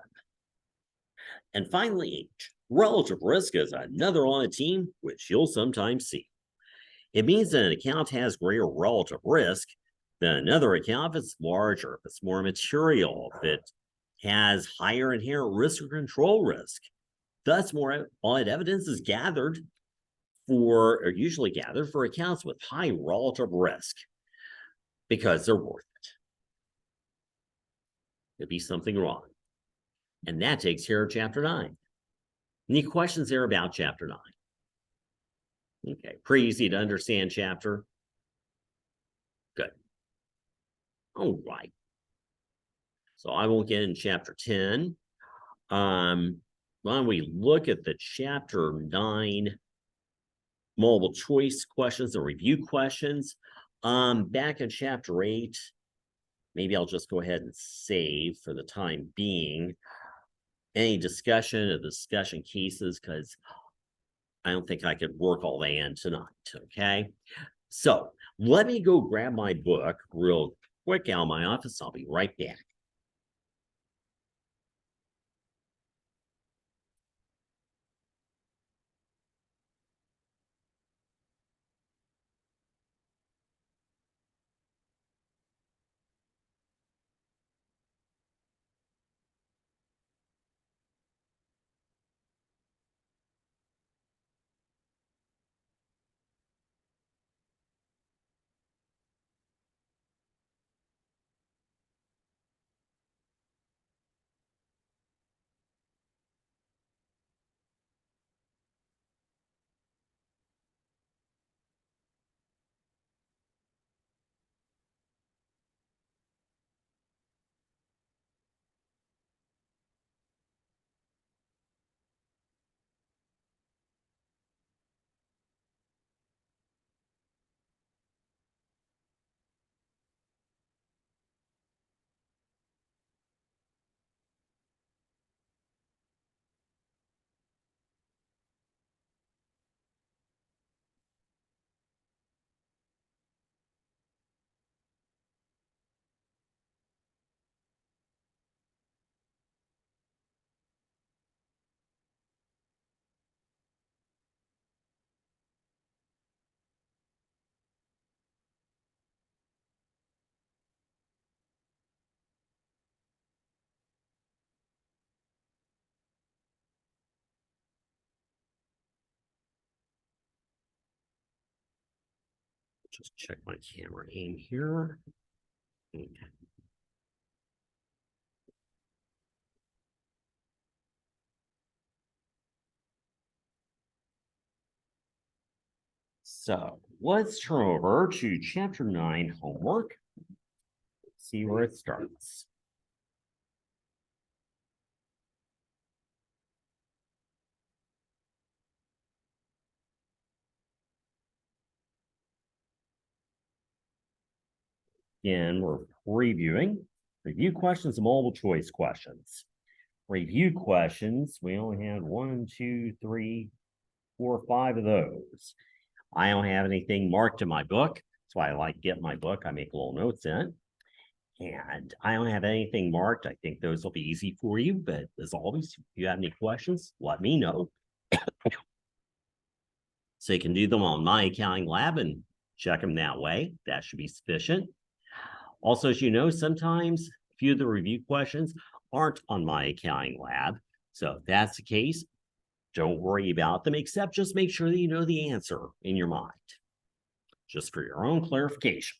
And finally, H, relative risk is another audit team, which you'll sometimes see. It means that an account has greater relative risk than another account if it's larger, if it's more material, if it has higher inherent risk or control risk. Thus, more audit evidence is gathered for, or usually gathered for accounts with high relative risk because they're worth it. There'd be something wrong. And that takes care of Chapter 9. Any questions there about Chapter 9? Okay, pretty easy to understand chapter. Good. All right. So I won't get in Chapter 10. Why don't we look at the Chapter 9 multiple choice questions and review questions. Back in Chapter 8, maybe I'll just go ahead and save for the time being any discussion of discussion cases because I don't think I could work all that in tonight, okay? So let me go grab my book real quick out of my office. I'll be right back. Just check my camera aim here. Okay. So let's turn over to Chapter 9 homework. See where it starts. Again, we're reviewing review questions and multiple choice questions. Review questions, we only had 1, 2, 3, 4, 5 of those. I don't have anything marked in my book. That's why I like to get my book. I make little notes in it. And I don't have anything marked. I think those will be easy for you. But as always, if you have any questions, let me know. So you can do them on My Accounting Lab and check them that way. That should be sufficient. Also, as you know, sometimes a few of the review questions aren't on My Accounting Lab. So if that's the case, don't worry about them, except just make sure that you know the answer in your mind, just for your own clarification.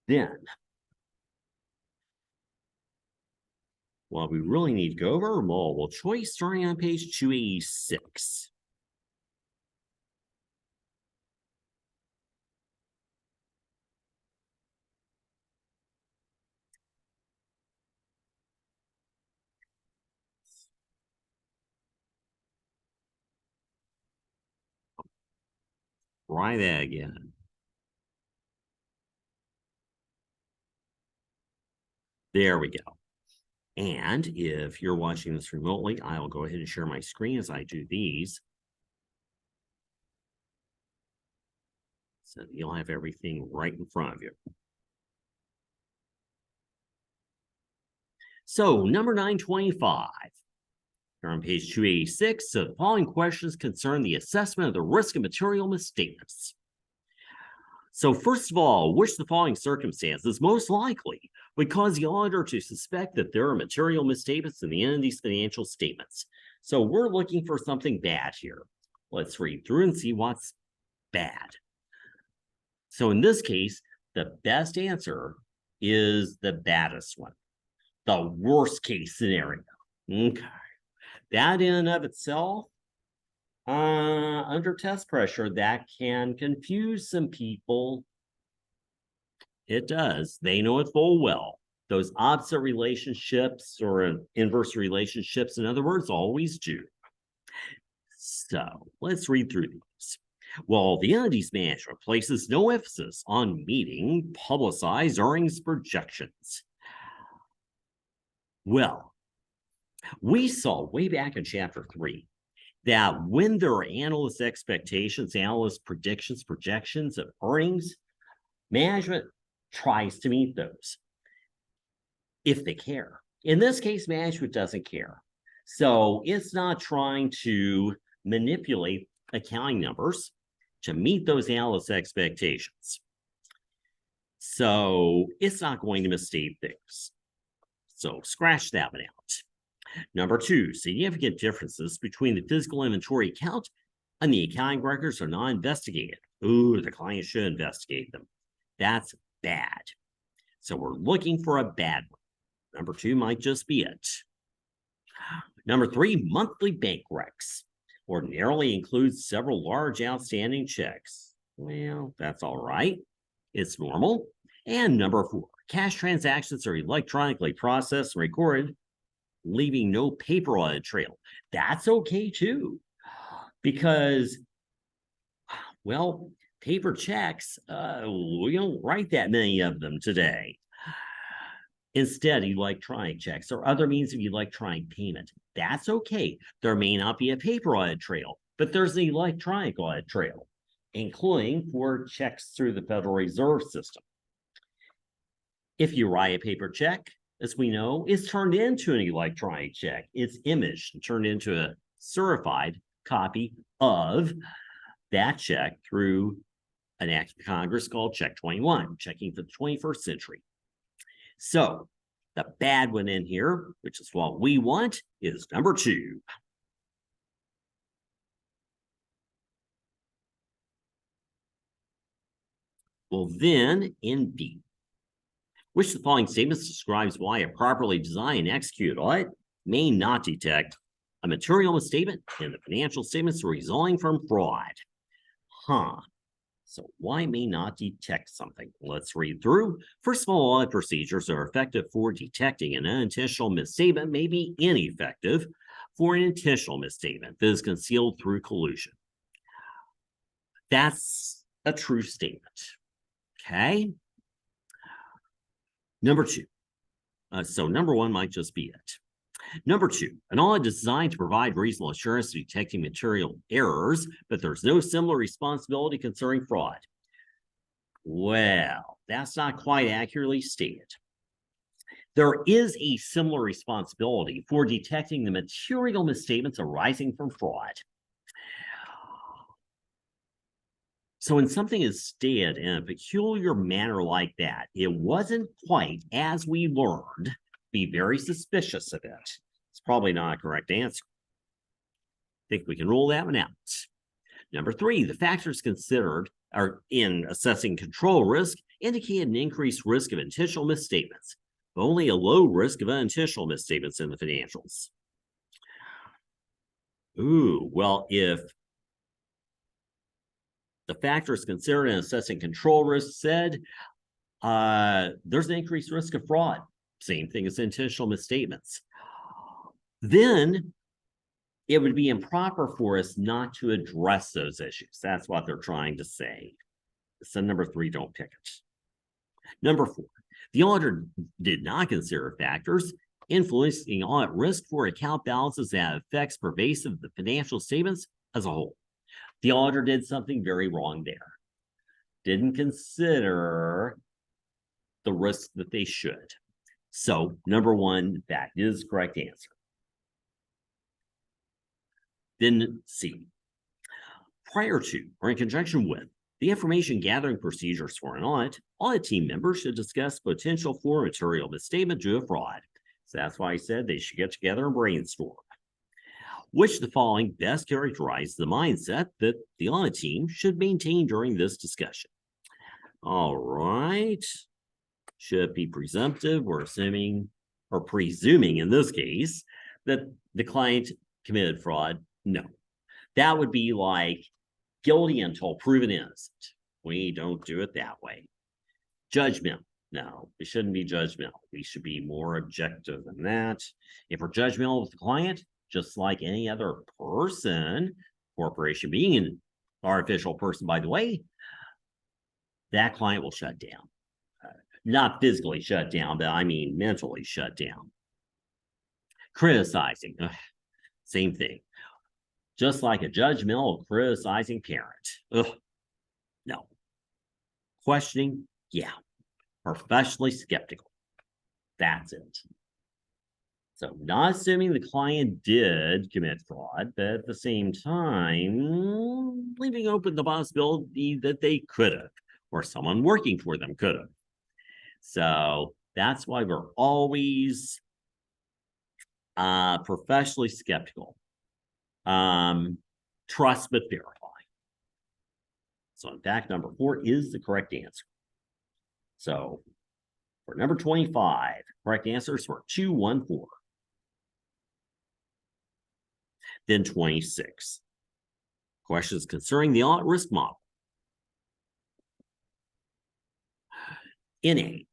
Then, what we really need to go over multiple choice starting on page 286. Try that again. There we go. And if you're watching this remotely, I'll go ahead and share my screen as I do these. So you'll have everything right in front of you. So number 925, here on page 286, so the following questions concern the assessment of the risk of material misstatements. So first of all, which of the following circumstances most likely would cause the auditor to suspect that there are material misstatements in the entity's financial statements? So we're looking for something bad here. Let's read through and see what's bad. So in this case, the best answer is the baddest one, the worst case scenario. Okay. That in and of itself, under test pressure, that can confuse some people. It does. They know it full well. Those opposite relationships or inverse relationships, in other words, always do. So let's read through these. Well, the entity's management places no emphasis on meeting publicized earnings projections. Well, we saw way back in chapter 3 that when there are analyst expectations, analyst predictions, projections of earnings, management tries to meet those if they care. In this case, management doesn't care. So it's not trying to manipulate accounting numbers to meet those analyst expectations. So it's not going to misstate things. So scratch that one out. Number 2, significant differences between the physical inventory account and the accounting records are not investigated. Ooh, the client should investigate them. That's bad. So we're looking for a bad one. Number 2 might just be it. Number 3, monthly bank recs ordinarily includes several large outstanding checks. Well, that's all right. It's normal. And number 4, cash transactions are electronically processed and recorded, leaving no paper audit trail. That's okay too, because, well, paper checks, we don't write that many of them today. Instead, electronic checks or other means of electronic payment. That's okay. There may not be a paper audit trail, but there's an electronic audit trail, including for checks through the Federal Reserve System. If you write a paper check, as we know, it's turned into an electronic check. It's imaged and turned into a certified copy of that check through an act of Congress called Check 21, checking for the 21st century. So the bad one in here, which is what we want, is number 2. Well, then in B, which of the following statements describes why a properly designed and executed audit may not detect a material misstatement in the financial statements resulting from fraud? So why may not detect something? Let's read through. First of all, audit procedures are effective for detecting an unintentional misstatement may be ineffective for an intentional misstatement that is concealed through collusion. That's a true statement. Okay. Number 2. So number 1 might just be it. Number 2, an audit is designed to provide reasonable assurance to detecting material errors, but there's no similar responsibility concerning fraud. Well, that's not quite accurately stated. There is a similar responsibility for detecting the material misstatements arising from fraud. So when something is stated in a peculiar manner like that, it wasn't quite as we learned. Be very suspicious of it. It's probably not a correct answer. I think we can rule that one out. Number 3, the factors considered are in assessing control risk indicate an increased risk of intentional misstatements, but only a low risk of unintentional misstatements in the financials. Ooh, well, if the factors considered in assessing control risk said there's an increased risk of fraud, same thing as intentional misstatements, then it would be improper for us not to address those issues. That's what they're trying to say. So number 3, don't pick it. Number 4, the auditor did not consider factors influencing audit risk for account balances that affects pervasive the financial statements as a whole. The auditor did something very wrong there. Didn't consider the risk that they should. So, number one, that is the correct answer. Then C. Prior to or in conjunction with the information gathering procedures for an audit team members should discuss potential for material misstatement due to fraud. So that's why I said they should get together and brainstorm. Which of the following best characterizes the mindset that the audit team should maintain during this discussion? All right. Should it be presumptive or assuming, or presuming in this case, that the client committed fraud? No. That would be like guilty until proven innocent. We don't do it that way. Judgmental. No, we shouldn't be judgmental. We should be more objective than that. If we're judgmental with the client, just like any other person, corporation being an artificial person, by the way, that client will shut down. Not physically shut down, but I mean mentally shut down. Criticizing, same thing. Just like a judgmental, criticizing parent. No. Questioning, yeah. Professionally skeptical. That's it. So not assuming the client did commit fraud, but at the same time, leaving open the possibility that they could have, or someone working for them could have. So that's why we're always professionally skeptical. Trust but verify. So in fact, number 4 is the correct answer. So for number 25, correct answers were 2, 1, 4. Then 26. Questions concerning the audit risk model. In A,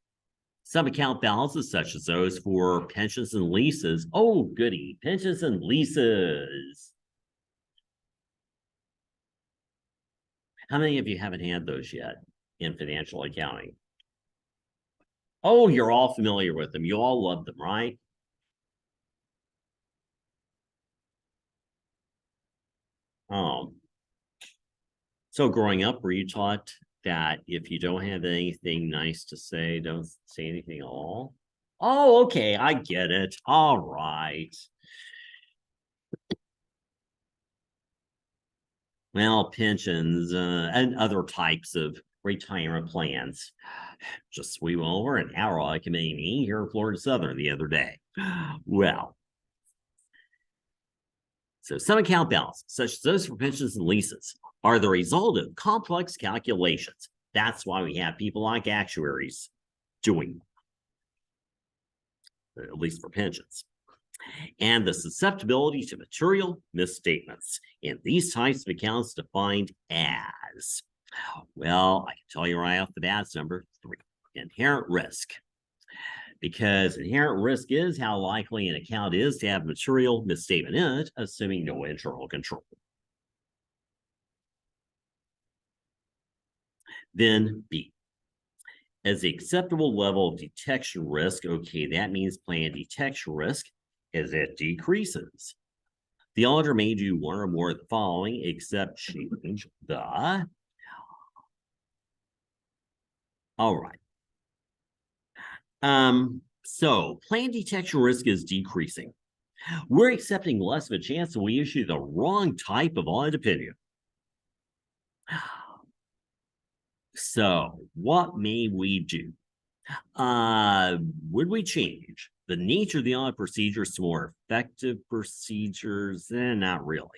some account balances such as those for pensions and leases. Oh, goody, pensions and leases. How many of you haven't had those yet in financial accounting? Oh, you're all familiar with them. You all love them, right? So growing up, were you taught that if you don't have anything nice to say, don't say anything at all? Oh, okay, I get it. All right. Well, pensions and other types of retirement plans. Just we went over an hour audit committee meeting here in Florida Southern the other day. Well, so some account balances, such as those for pensions and leases, are the result of complex calculations. That's why we have people like actuaries doing, at least for pensions. And the susceptibility to material misstatements in these types of accounts defined as, well, I can tell you right off the bat, it's number 3, inherent risk. Because inherent risk is how likely an account is to have material misstatement in it, assuming no internal control. Then B, as the acceptable level of detection risk, okay, that means plan detection risk as it decreases. The auditor may do one or more of the following, except change the. All right. So plan detection risk is decreasing. We're accepting less of a chance that we issue the wrong type of audit opinion. So what may we do? Would we change the nature of the audit procedures to more effective procedures? Not really.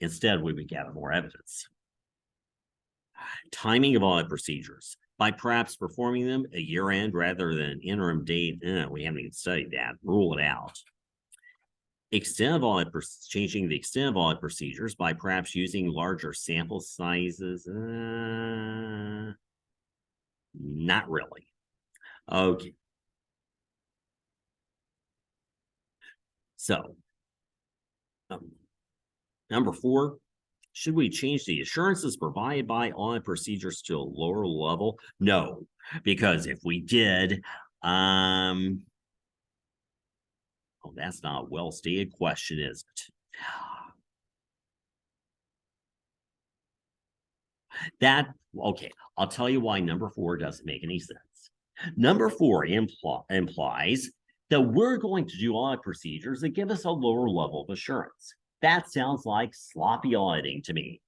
Instead, we would gather more evidence. Timing of audit procedures. By perhaps performing them a year-end rather than an interim date. We haven't even studied that. Rule it out. Extent of audit, changing the extent of audit procedures by perhaps using larger sample sizes. Not really. Okay. So, number 4. Should we change the assurances provided by audit procedures to a lower level? No, because if we did, Oh, that's not a well-stated question, is it? Okay, I'll tell you why number 4 doesn't make any sense. Number 4 implies that we're going to do audit procedures that give us a lower level of assurance. That sounds like sloppy auditing to me.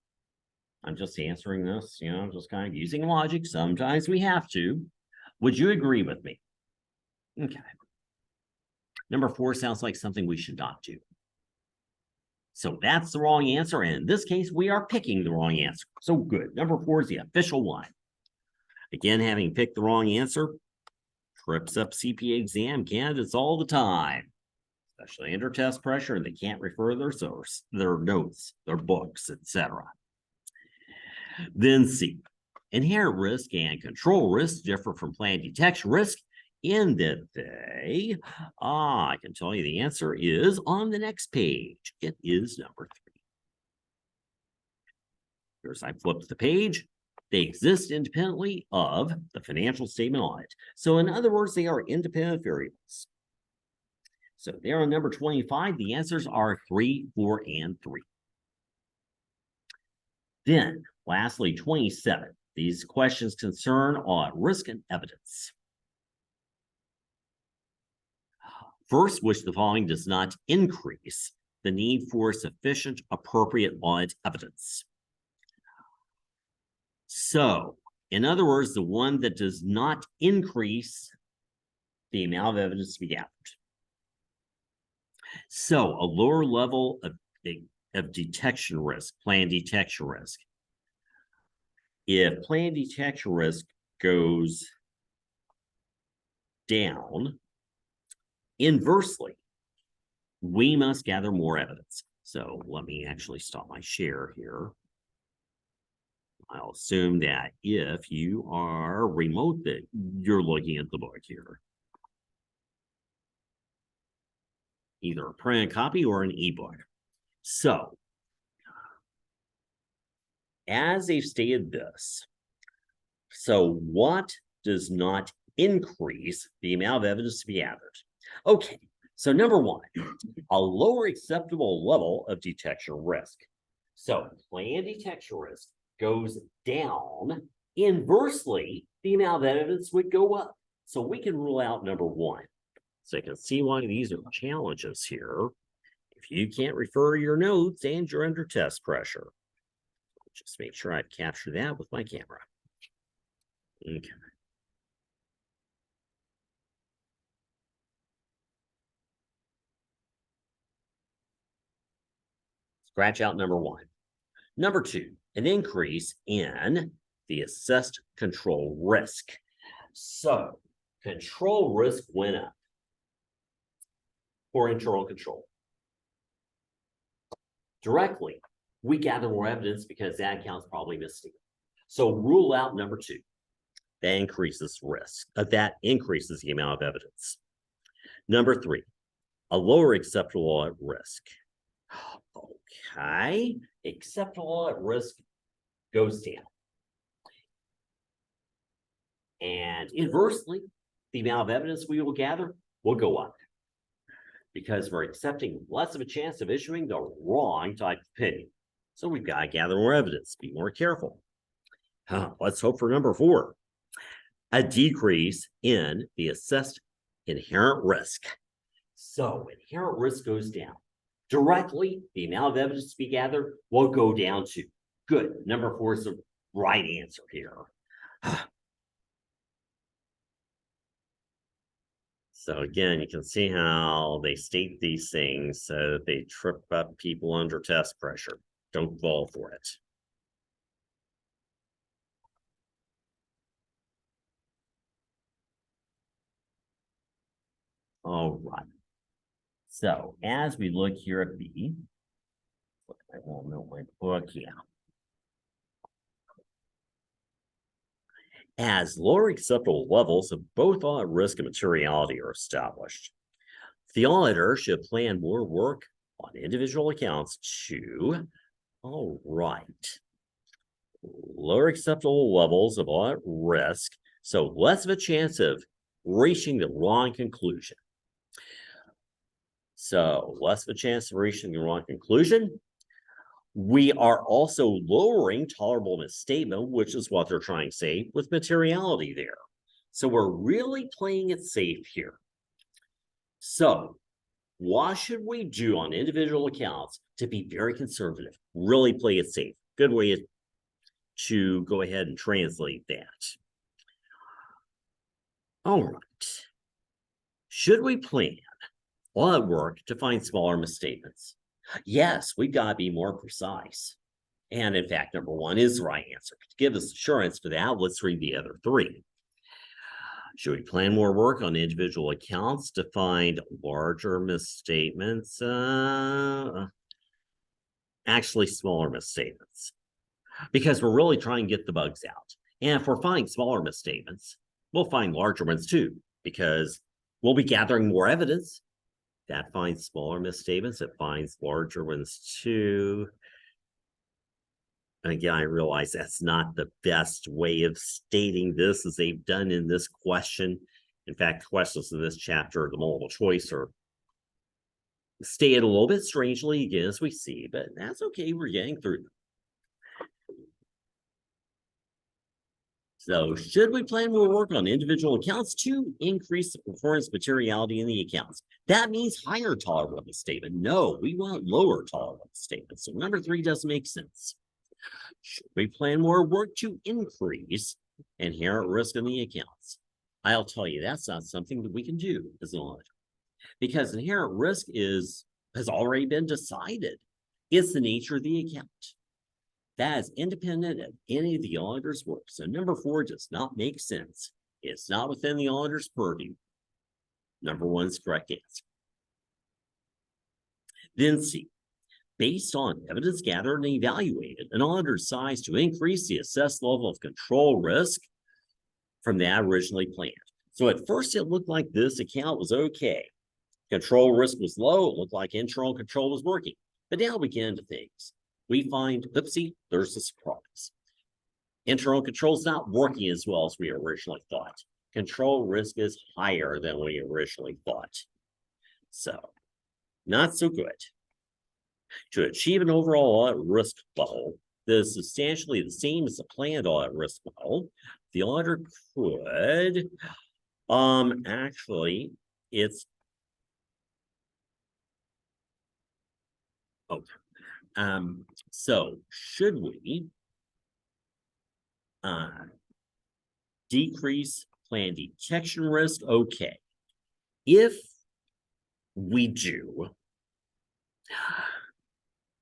I'm just answering this, just kind of using logic. Sometimes we have to. Would you agree with me? Okay. Number 4 sounds like something we should not do. So that's the wrong answer. And in this case, we are picking the wrong answer. So good. Number 4 is the official one. Again, having picked the wrong answer trips up CPA exam candidates all the time, especially under test pressure, and they can't refer their notes, their books, etc. Then C, inherent risk and control risk differ from plan detection risk in that I can tell you the answer is on the next page. It is number 3. Here's I flipped the page. They exist independently of the financial statement audit. So in other words, they are independent variables. So there on number 25, the answers are 3, 4, and 3. Then, lastly, 27. These questions concern audit risk and evidence. First, which the following does not increase the need for sufficient appropriate audit evidence? So, in other words, the one that does not increase the amount of evidence to be gathered. So, a lower level of detection risk, plan detection risk. If plan detection risk goes down, inversely, we must gather more evidence. So let me actually stop my share here. I'll assume that if you are remote, that you're looking at the book here. Either a printed copy or an ebook. So, as they've stated this, so what does not increase the amount of evidence to be gathered? Okay, so number 1, a lower acceptable level of detection risk. So plan detection risk goes down. Inversely, the amount of evidence would go up. So we can rule out number 1. So you can see why these are challenges here. If you can't refer your notes and you're under test pressure. Just make sure I've captured that with my camera. Okay. Scratch out number 1. Number 2, an increase in the assessed control risk. So control risk went up for internal control. Directly, we gather more evidence because that account's probably missing. So rule out number 2. That increases risk. That increases the amount of evidence. Number 3, a lower acceptable at risk. Okay, acceptable at risk goes down. And inversely, the amount of evidence we will gather will go up because we're accepting less of a chance of issuing the wrong type of opinion. So we've got to gather more evidence, be more careful. Let's hope for number 4, a decrease in the assessed inherent risk. So inherent risk goes down. Directly, the amount of evidence to be gathered will go down too. Good. Number 4 is the right answer here. So again, you can see how they state these things so that they trip up people under test pressure. Don't fall for it. All right. So as we look here at B, I won't know my book, yeah. As lower acceptable levels of both audit risk and materiality are established, the auditor should plan more work on individual accounts to, all right, lower acceptable levels of audit risk, so less of a chance of reaching the wrong conclusion. So less of a chance of reaching the wrong conclusion. We are also lowering tolerable misstatement, which is what they're trying to say with materiality there. So we're really playing it safe here. So what should we do on individual accounts to be very conservative? Really play it safe. Good way to go ahead and translate that. All right. Should we plan audit work to find smaller misstatements? Yes, we've got to be more precise. And in fact, number one is the right answer. To give us assurance for that, let's read the other three. Should we plan more work on individual accounts to find larger misstatements? Actually, smaller misstatements. Because we're really trying to get the bugs out. And if we're finding smaller misstatements, we'll find larger ones too, because we'll be gathering more evidence. That finds smaller misstatements, it finds larger ones too. And again, I realize that's not the best way of stating this as they've done in this question. In fact, questions in this chapter, the multiple choice, are stated a little bit strangely again, as we see, but that's okay. We're getting through them. So should we plan more work on individual accounts to increase the performance materiality in the accounts? That means higher tolerable misstatement. No, we want lower tolerable misstatement. So number three doesn't make sense. Should we plan more work to increase inherent risk in the accounts? I'll tell you, that's not something that we can do as an auditor, because inherent risk has already been decided. It's the nature of the account. That is independent of any of the auditor's work. So number four does not make sense. It's not within the auditor's purview. Number one is the correct answer. Then C, based on evidence gathered and evaluated, an auditor decides to increase the assessed level of control risk from that originally planned. So at first it looked like this account was okay. Control risk was low. It looked like internal control was working. But now we get into things. We find, oopsie, there's a surprise. Internal control is not working as well as we originally thought. Control risk is higher than we originally thought. So, not so good. To achieve an overall audit risk level that is substantially the same as the planned audit risk level, the auditor could, actually, it's, okay. So should we decrease plan detection risk? Okay. If we do,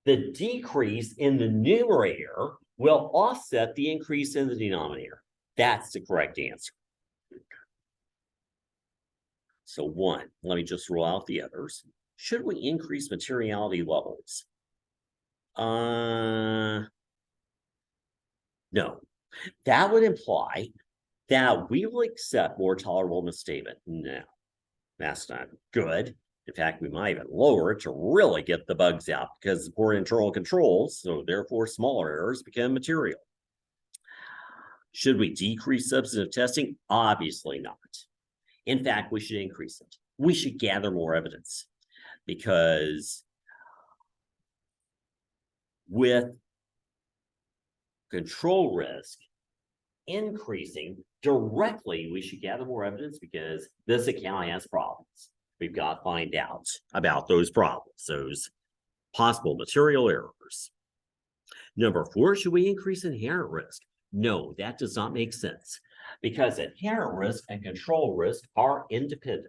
the decrease in the numerator will offset the increase in the denominator. That's the correct answer. So one, let me just roll out the others. Should we increase materiality levels? No. That would imply that we will accept more tolerable misstatement. No, that's not good. In fact, we might even lower it to really get the bugs out, because poor internal controls, so therefore smaller errors become material. Should we decrease substantive testing? Obviously not. In fact, we should increase it. We should gather more evidence, because with control risk increasing directly, we should gather more evidence, because this account has problems. We've got to find out about those problems, those possible material errors. Number four, should we increase inherent risk? No, that does not make sense, because inherent risk and control risk are independent.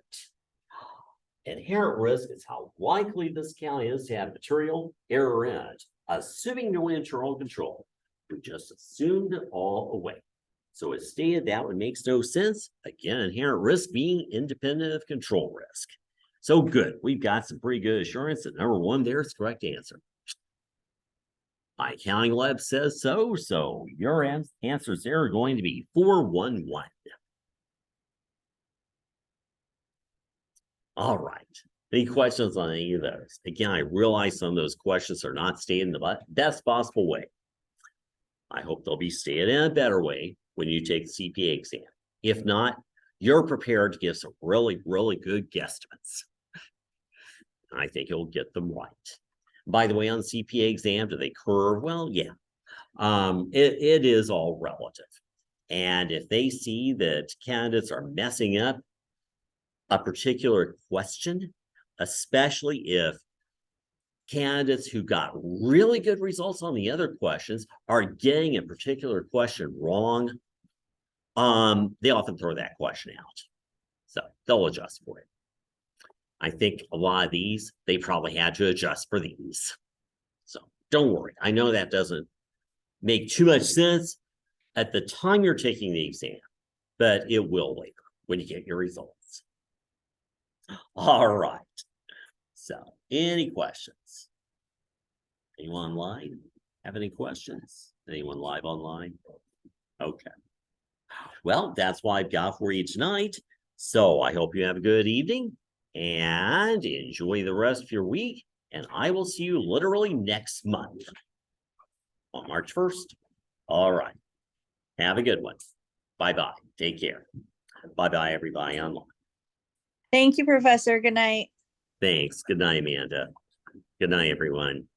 Inherent risk is how likely this account is to have material error in it, assuming no internal control. We just assumed it all away. So as stated, that one makes no sense. Again, inherent risk being independent of control risk. So good. We've got some pretty good assurance that number one there is the correct answer. My accounting lab says so. So your answers there are going to be 411. All right. Any questions on any of those? Again, I realize some of those questions are not stated in the best possible way. I hope they'll be stated in a better way when you take the CPA exam. If not, you're prepared to give some really, really good guesstimates. I think you'll get them right. By the way, on CPA exam, do they curve? Well, yeah. It is all relative. And if they see that candidates are messing up a particular question, especially if candidates who got really good results on the other questions are getting a particular question wrong, they often throw that question out. So they'll adjust for it. I think a lot of these, they probably had to adjust for these. So don't worry. I know that doesn't make too much sense at the time you're taking the exam, but it will later when you get your results. All right. So any questions? Anyone live have any questions? Anyone live online? Okay. Well, that's what I've got for you tonight. So I hope you have a good evening and enjoy the rest of your week. And I will see you literally next month on March 1st. All right. Have a good one. Bye-bye. Take care. Bye-bye, everybody online. Thank you, Professor. Good night. Thanks. Good night, Amanda. Good night, everyone.